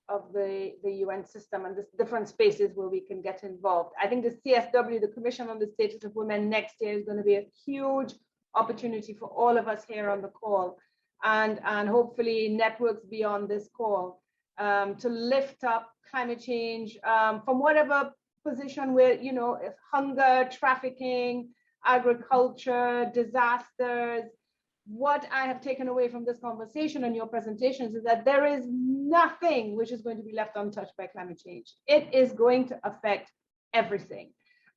of the UN system and the different spaces where we can get involved. I think the CSW, the Commission on the Status of Women, next year is going to be a huge opportunity for all of us here on the call, and hopefully networks beyond this call to lift up climate change from whatever position where, you know, if hunger, trafficking, agriculture, disasters. What I have taken away from this conversation and your presentations is that there is nothing which is going to be left untouched by climate change. It is going to affect everything.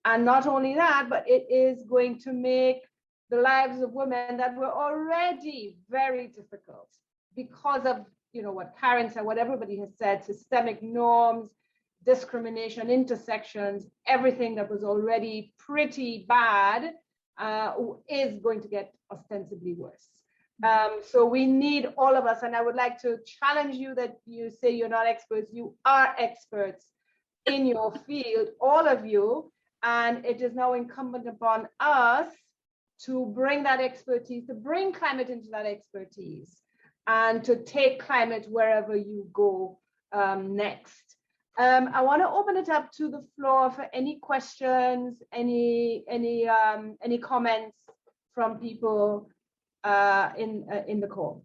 And not only that, but it is going to make the lives of women that were already very difficult because of, you know, what Karen said, what everybody has said, systemic norms, discrimination, intersections, everything that was already pretty bad is going to get ostensibly worse. So we need all of us, and I would like to challenge you that you say you're not experts. You are experts in your field, all of you, and it is now incumbent upon us to bring that expertise, to bring climate into that expertise, and to take climate wherever you go next. I want to open it up to the floor for any questions, any comments from people in the call.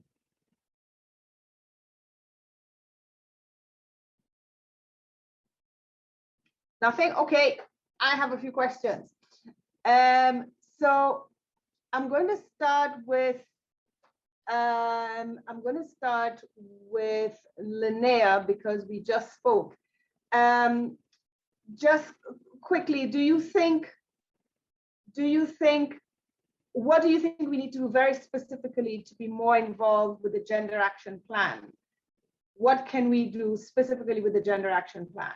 Nothing? Okay, I have a few questions. So I'm going to start with Linnea because we just spoke. Just quickly, what do you think we need to do very specifically to be more involved with the Gender Action Plan? What can we do specifically with the Gender Action Plan?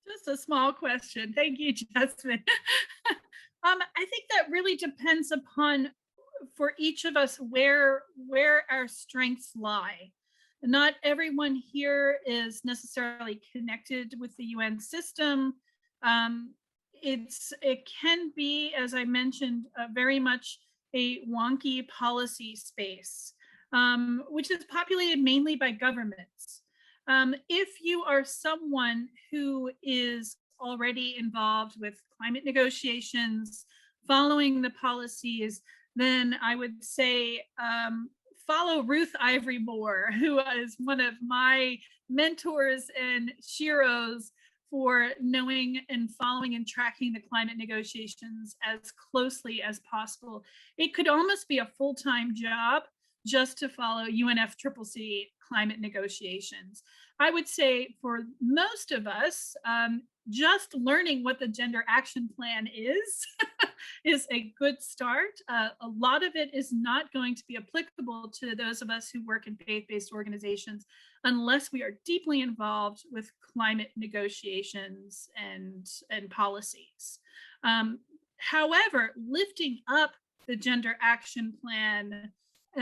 Just a small question. Thank you, Jasmine. I think that really depends upon, for each of us, where our strengths lie. Not everyone here is necessarily connected with the UN system. It can be, as I mentioned, very much a wonky policy space, which is populated mainly by governments. If you are someone who is already involved with climate negotiations, following the policies, then I would say follow Ruth Ivory Moore, who is one of my mentors and sheroes for knowing and following and tracking the climate negotiations as closely as possible. It could almost be a full-time job just to follow UNFCCC climate negotiations. I would say for most of us, just learning what the Gender Action Plan is a good start. A lot of it is not going to be applicable to those of us who work in faith-based organizations unless we are deeply involved with climate negotiations and policies. However, lifting up the Gender Action Plan,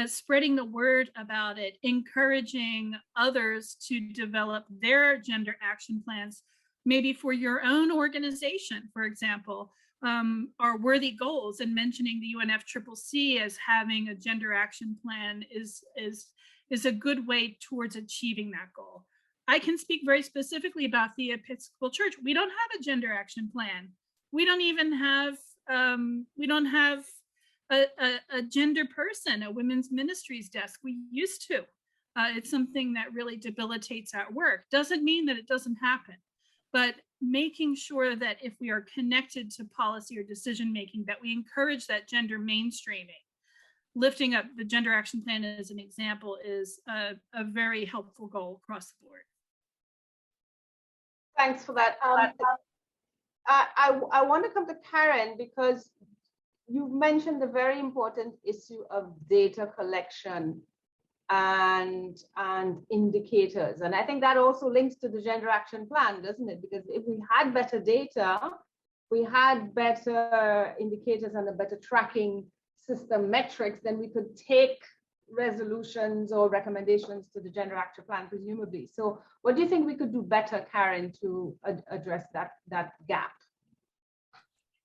spreading the word about it, encouraging others to develop their gender action plans, maybe for your own organization, for example, are worthy goals, and mentioning the UNFCCC as having a gender action plan is a good way towards achieving that goal. I can speak very specifically about the Episcopal Church. We don't have a gender action plan. We don't even have a gender person, a women's ministries desk. We used to. It's something that really debilitates at work. Doesn't mean that it doesn't happen, but making sure that if we are connected to policy or decision making, that we encourage that gender mainstreaming. Lifting up the Gender Action Plan as an example is a very helpful goal across the board. Thanks for that. I want to come to Karen because you mentioned the very important issue of data collection and indicators. And I think that also links to the Gender Action Plan, doesn't it? Because if we had better data, we had better indicators and a better tracking system metrics, then we could take resolutions or recommendations to the Gender Action Plan, presumably. So what do you think we could do better, Karen, to address that gap?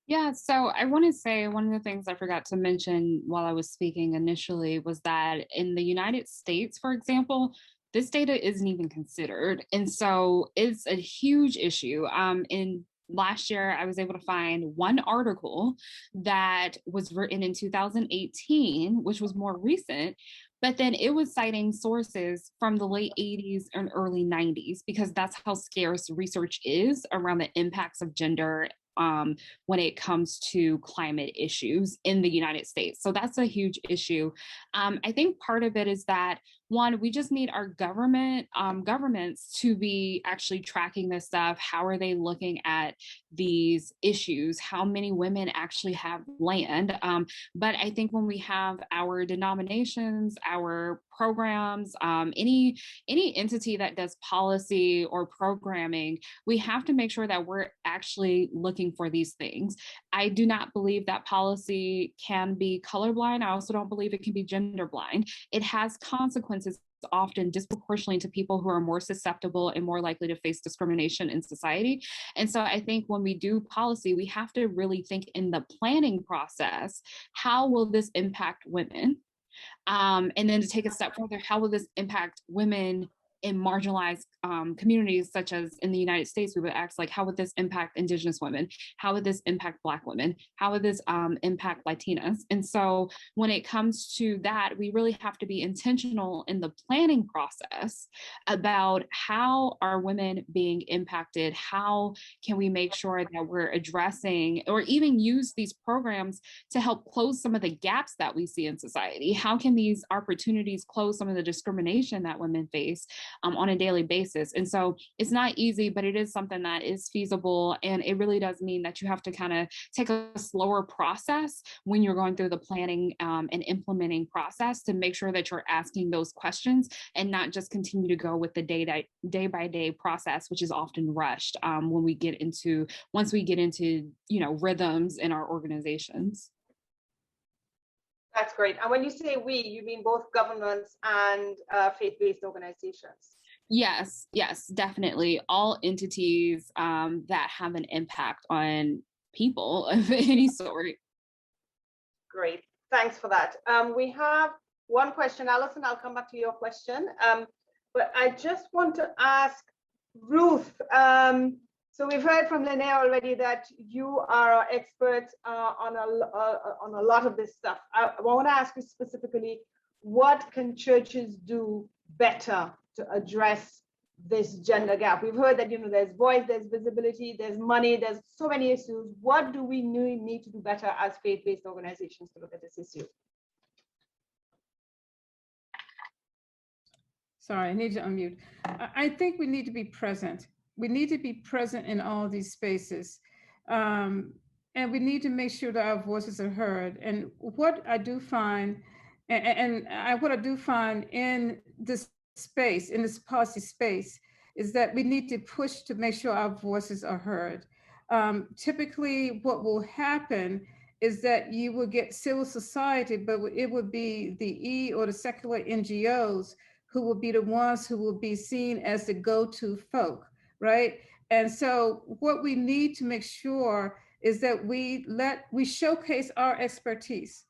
Yeah, so I want to say one of the things I forgot to mention while I was speaking initially was that in the United States, for example, this data isn't even considered. And so it's a huge issue. In last year, I was able to find one article that was written in 2018, which was more recent, but then it was citing sources from the late 80s and early 90s, because that's how scarce research is around the impacts of gender when it comes to climate issues in the United States. So that's a huge issue. I think part of it is that, one, we just need our governments to be actually tracking this stuff. How are they looking at these issues? How many women actually have land? But I think when we have our denominations, our programs, any entity that does policy or programming, we have to make sure that we're actually looking for these things. I do not believe that policy can be colorblind. I also don't believe it can be gender blind. It has consequences often disproportionately to people who are more susceptible and more likely to face discrimination in society. And so I think when we do policy, we have to really think in the planning process, how will this impact women? And then to take a step further, how will this impact women in marginalized communities, such as in the United States? We would ask, like, how would this impact Indigenous women? How would this impact Black women? How would this impact Latinas? And so when it comes to that, we really have to be intentional in the planning process about how are women being impacted? How can we make sure that we're addressing or even use these programs to help close some of the gaps that we see in society? How can these opportunities close some of the discrimination that women face on a daily basis? And so it's not easy, but it is something that is feasible. And it really does mean that you have to kind of take a slower process when you're going through the planning and implementing process to make sure that you're asking those questions and not just continue to go with the day by day process, which is often rushed once we get into, rhythms in our organizations. That's great. And when you say we, you mean both governments and faith-based organizations? Yes, definitely. All entities that have an impact on people of any sort. Great. Thanks for that. We have one question. Alison, I'll come back to your question. But I just want to ask Ruth. So we've heard from Linnea already that you are experts on a lot of this stuff. I want to ask you specifically, what can churches do better to address this gender gap? We've heard that, there's voice, there's visibility, there's money, there's so many issues. What do we need to do better as faith-based organizations to look at this issue? Sorry, I need to unmute. I think we need to be present. We need to be present in all these spaces. And we need to make sure that our voices are heard. And what I do find, what I do find in this space, in this policy space, is that we need to push to make sure our voices are heard. Typically, what will happen is that you will get civil society, but it would be the E or the secular NGOs who will be the ones who will be seen as the go-to folk, right? And so what we need to make sure is that we showcase our expertise.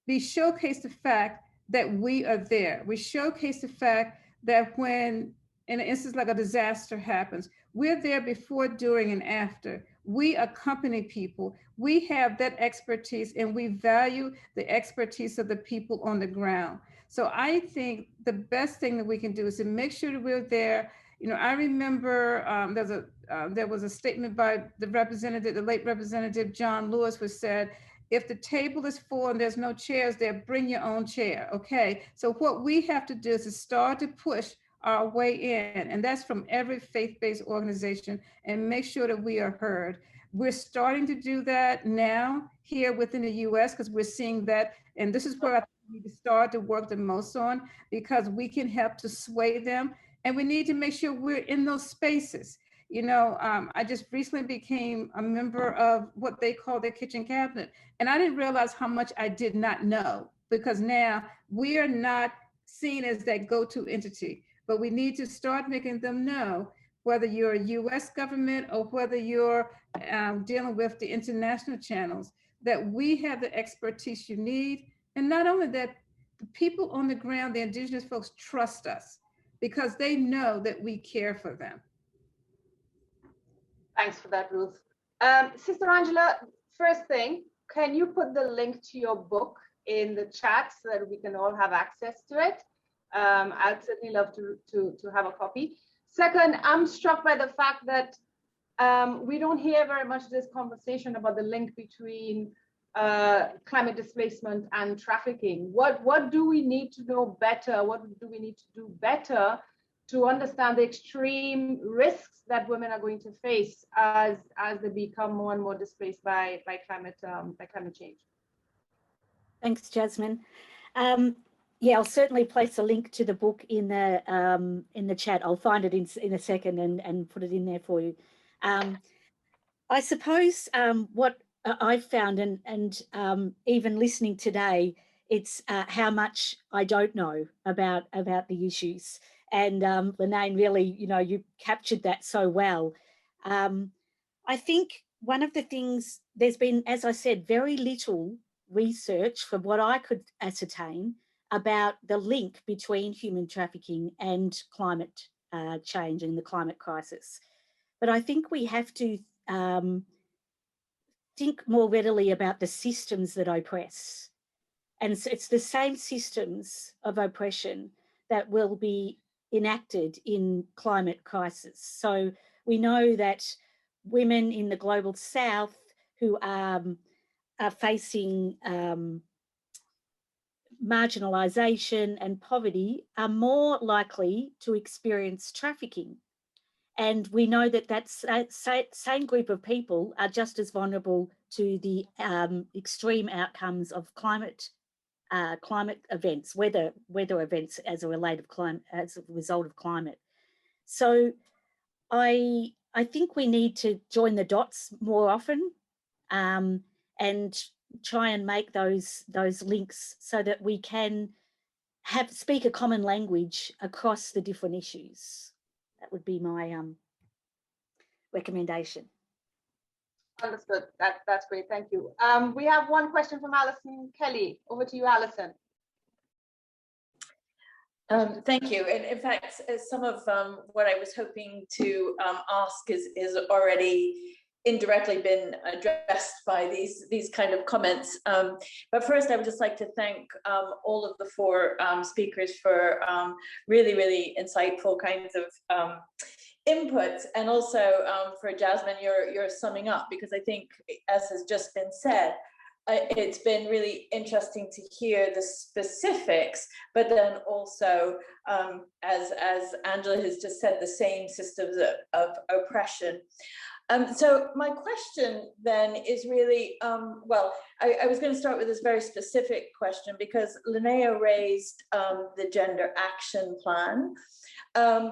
We showcase the fact that we are there. We showcase the fact that when, in an instance like a disaster happens, we're there before, during, and after. We accompany people. We have that expertise, and we value the expertise of the people on the ground. So I think the best thing that we can do is to make sure that we're there. I remember there was a statement by the late Representative John Lewis, which said, if the table is full and there's no chairs there, bring your own chair, okay? So what we have to do is to start to push our way in, and that's from every faith-based organization, and make sure that we are heard. We're starting to do that now here within the US, because we're seeing that, and this is where I think we need to start to work the most on, because we can help to sway them. And we need to make sure we're in those spaces. I just recently became a member of what they call their kitchen cabinet. And I didn't realize how much I did not know, because now we are not seen as that go-to entity, but we need to start making them know, whether you're a US government or whether you're dealing with the international channels, that we have the expertise you need. And not only that, the people on the ground, the Indigenous folks, trust us, because they know that we care for them. Thanks for that, Ruth. Sister Angela, first thing, can you put the link to your book in the chat so that we can all have access to it? I'd certainly love to have a copy. Second, I'm struck by the fact that we don't hear very much this conversation about the link between climate displacement and trafficking. What do we need to know better? What do we need to do better to understand the extreme risks that women are going to face as they become more and more displaced by climate change? Thanks, Jasmine. Yeah, I'll certainly place a link to the book in the chat. I'll find it in a second and put it in there for you. I suppose what I've found, and even listening today, it's how much I don't know about the issues. And Lanaine, really, you captured that so well. I think one of the things, there's been, as I said, very little research from what I could ascertain about the link between human trafficking and climate change and the climate crisis. But I think we have to think more readily about the systems that oppress. And so it's the same systems of oppression that will be enacted in climate crisis. So we know that women in the global south who are facing marginalisation and poverty are more likely to experience trafficking. And we know that that same group of people are just as vulnerable to the extreme outcomes of climate events, weather events as a result of climate. So I think we need to join the dots more often and try and make those links so that we can speak a common language across the different issues. That would be my recommendation. Understood. That's great. Thank you. We have one question from Alison Kelly. Over to you, Alison. Thank you. And in fact, some of what I was hoping to ask is already indirectly been addressed by these kind of comments. But first, I would just like to thank all of the four speakers for really, really insightful kinds of inputs, and also for Jasmine, your summing up, because I think, as has just been said, it's been really interesting to hear the specifics, but then also, as Angela has just said, the same systems of oppression. So my question then is really, well, I was going to start with this very specific question because Linnea raised the Gender Action Plan, and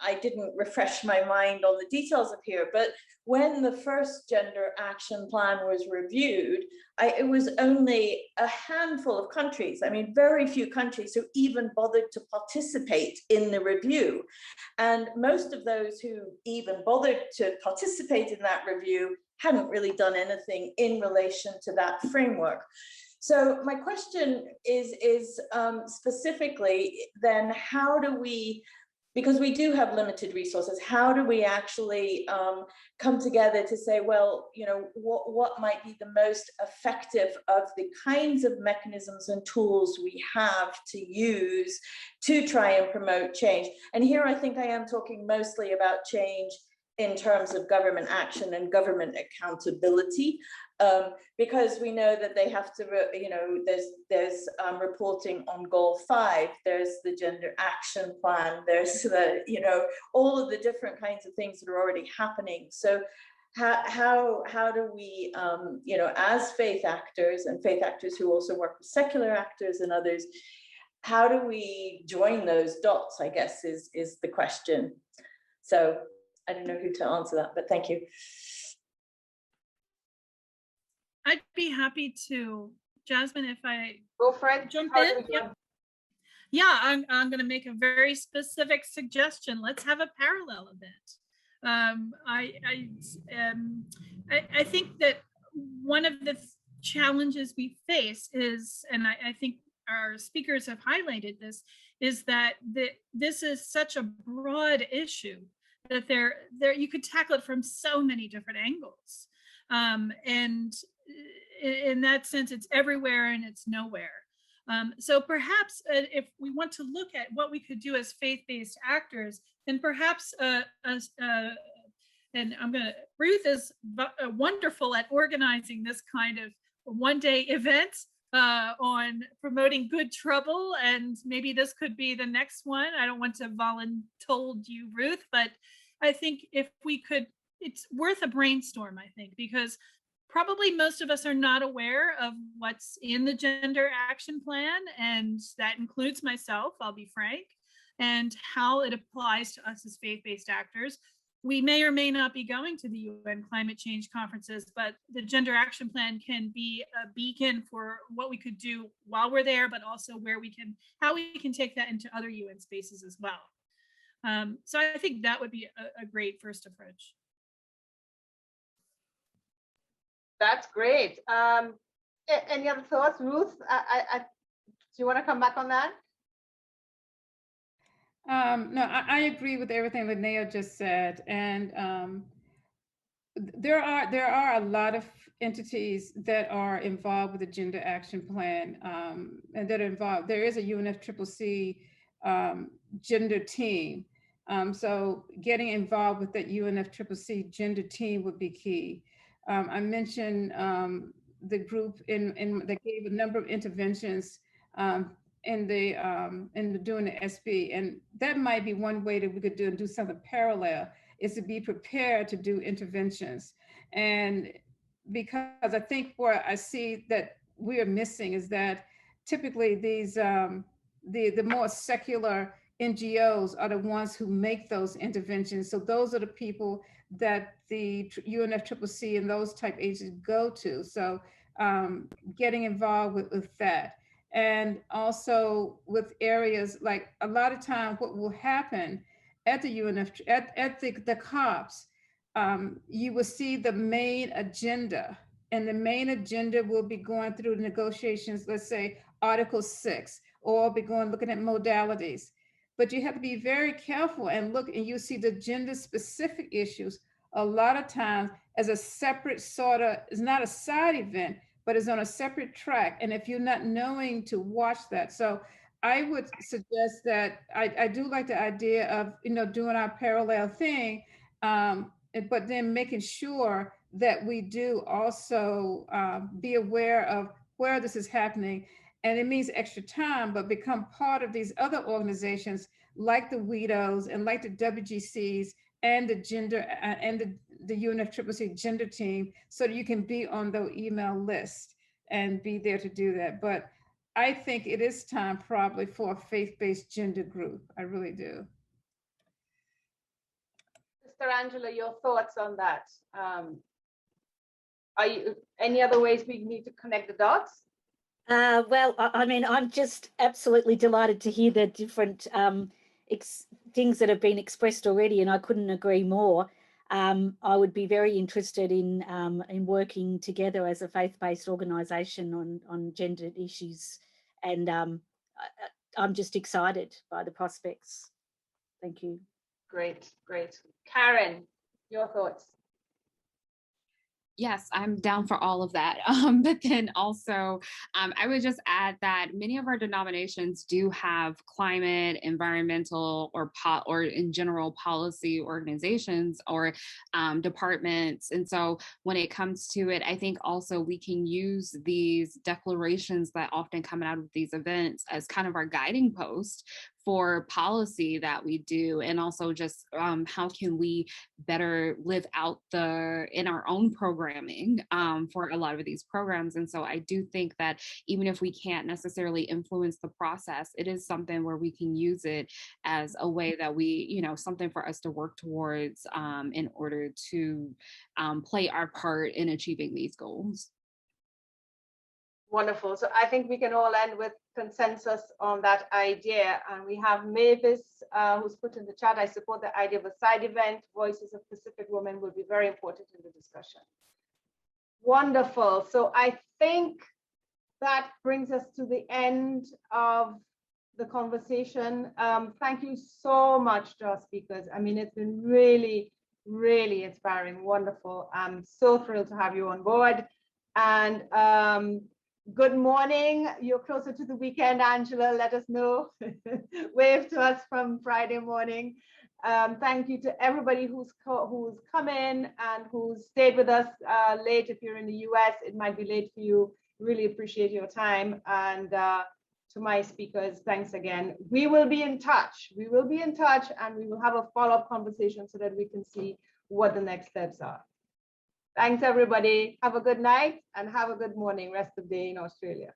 I didn't refresh my mind on the details of here, but when the first Gender Action Plan was reviewed, it was only a handful of countries, I mean, very few countries who even bothered to participate in the review. And most of those who even bothered to participate in that review hadn't really done anything in relation to that framework. So my question is specifically then, how do we, because we do have limited resources, how do we actually come together to say, well, you know, what might be the most effective of the kinds of mechanisms and tools we have to use to try and promote change? And here I think I am talking mostly about change in terms of government action and government accountability, because we know that they have to, you know, there's reporting on Goal 5, there's the Gender Action Plan, there's the, you know, all of the different kinds of things that are already happening. So how do we, you know, as faith actors and faith actors who also work with secular actors and others, how do we join those dots, I guess, is the question. So I don't know who to answer that, but thank you. I'd be happy to, Jasmine, if I Go for it. jump in. Yeah, I'm going to make a very specific suggestion. Let's have a parallel event. I think that one of the challenges we face is, and I think our speakers have highlighted this, is that this is such a broad issue that you could tackle it from so many different angles. And in that sense, it's everywhere and it's nowhere. So perhaps if we want to look at what we could do as faith-based actors, then perhaps, and Ruth is wonderful at organizing this kind of one-day event on promoting good trouble, and maybe this could be the next one. I don't want to voluntold you, Ruth, but I think if we could, it's worth a brainstorm, I think, because probably most of us are not aware of what's in the Gender Action Plan, and that includes myself, I'll be frank, and how it applies to us as faith-based actors. we may or may not be going to the UN climate change conferences, but the Gender Action Plan can be a beacon for what we could do while we're there, but also how we can take that into other UN spaces as well. So I think that would be a great first approach. That's great. Any other thoughts, Ruth? Do you want to come back on that? No, I agree with everything Linnea just said, and there are a lot of entities that are involved with the Gender Action Plan, and that are involved. There is a UNFCCC gender team, so getting involved with that UNFCCC gender team would be key. I mentioned the group that gave a number of interventions in doing the SB, and that might be one way that we could do something parallel, is to be prepared to do interventions. And because I think where I see that we are missing is that typically these the more secular NGOs are the ones who make those interventions. So those are the people that the UNFCCC and those type agencies go to. So getting involved with that. And also with areas like, a lot of time what will happen at the at the COPs, you will see the main agenda, and the main agenda will be going through negotiations, let's say Article 6, or be looking at modalities. But you have to be very careful and look, and you see the gender specific issues a lot of times as a separate sort of, it's not a side event, but it's on a separate track. And if you're not knowing to watch that. So I would suggest that I do like the idea of, doing our parallel thing, but then making sure that we do also be aware of where this is happening. And it means extra time, but become part of these other organizations like the WIDOs and like the WGCs and the gender and the UNFCCC gender team, so that you can be on the email list and be there to do that. But I think it is time probably for a faith-based gender group. I really do. Sister Angela, your thoughts on that? Are you any other ways we need to connect the dots? Well, I mean, I'm just absolutely delighted to hear the different things that have been expressed already, and I couldn't agree more. I would be very interested in working together as a faith-based organisation on gender issues, and I'm just excited by the prospects. Thank you. Great, great. Karen, your thoughts? Yes, I'm down for all of that. But then also, I would just add that many of our denominations do have climate, environmental, or in general policy organizations or departments. And so when it comes to it, I think also we can use these declarations that often come out of these events as kind of our guiding post for policy that we do, and also just how can we better live out in our own programming for a lot of these programs. And so I do think that even if we can't necessarily influence the process, it is something where we can use it as a way that we, something for us to work towards in order to play our part in achieving these goals. Wonderful. So I think we can all end with consensus on that idea. And we have Mavis, who's put in the chat, I support the idea of a side event. Voices of Pacific women will be very important in the discussion. Wonderful. So I think that brings us to the end of the conversation. Thank you so much to our speakers. I mean, it's been really, really inspiring, wonderful. I'm so thrilled to have you on board. And good morning. You're closer to the weekend, Angela. Let us know. Wave to us from Friday morning. Thank you to everybody who's come in and who's stayed with us late. If you're in the US, it might be late for you. Really appreciate your time. And to my speakers, thanks again. We will be in touch. We will be in touch, and we will have a follow-up conversation so that we can see what the next steps are. Thanks, everybody. Have a good night and have a good morning, rest of the day in Australia.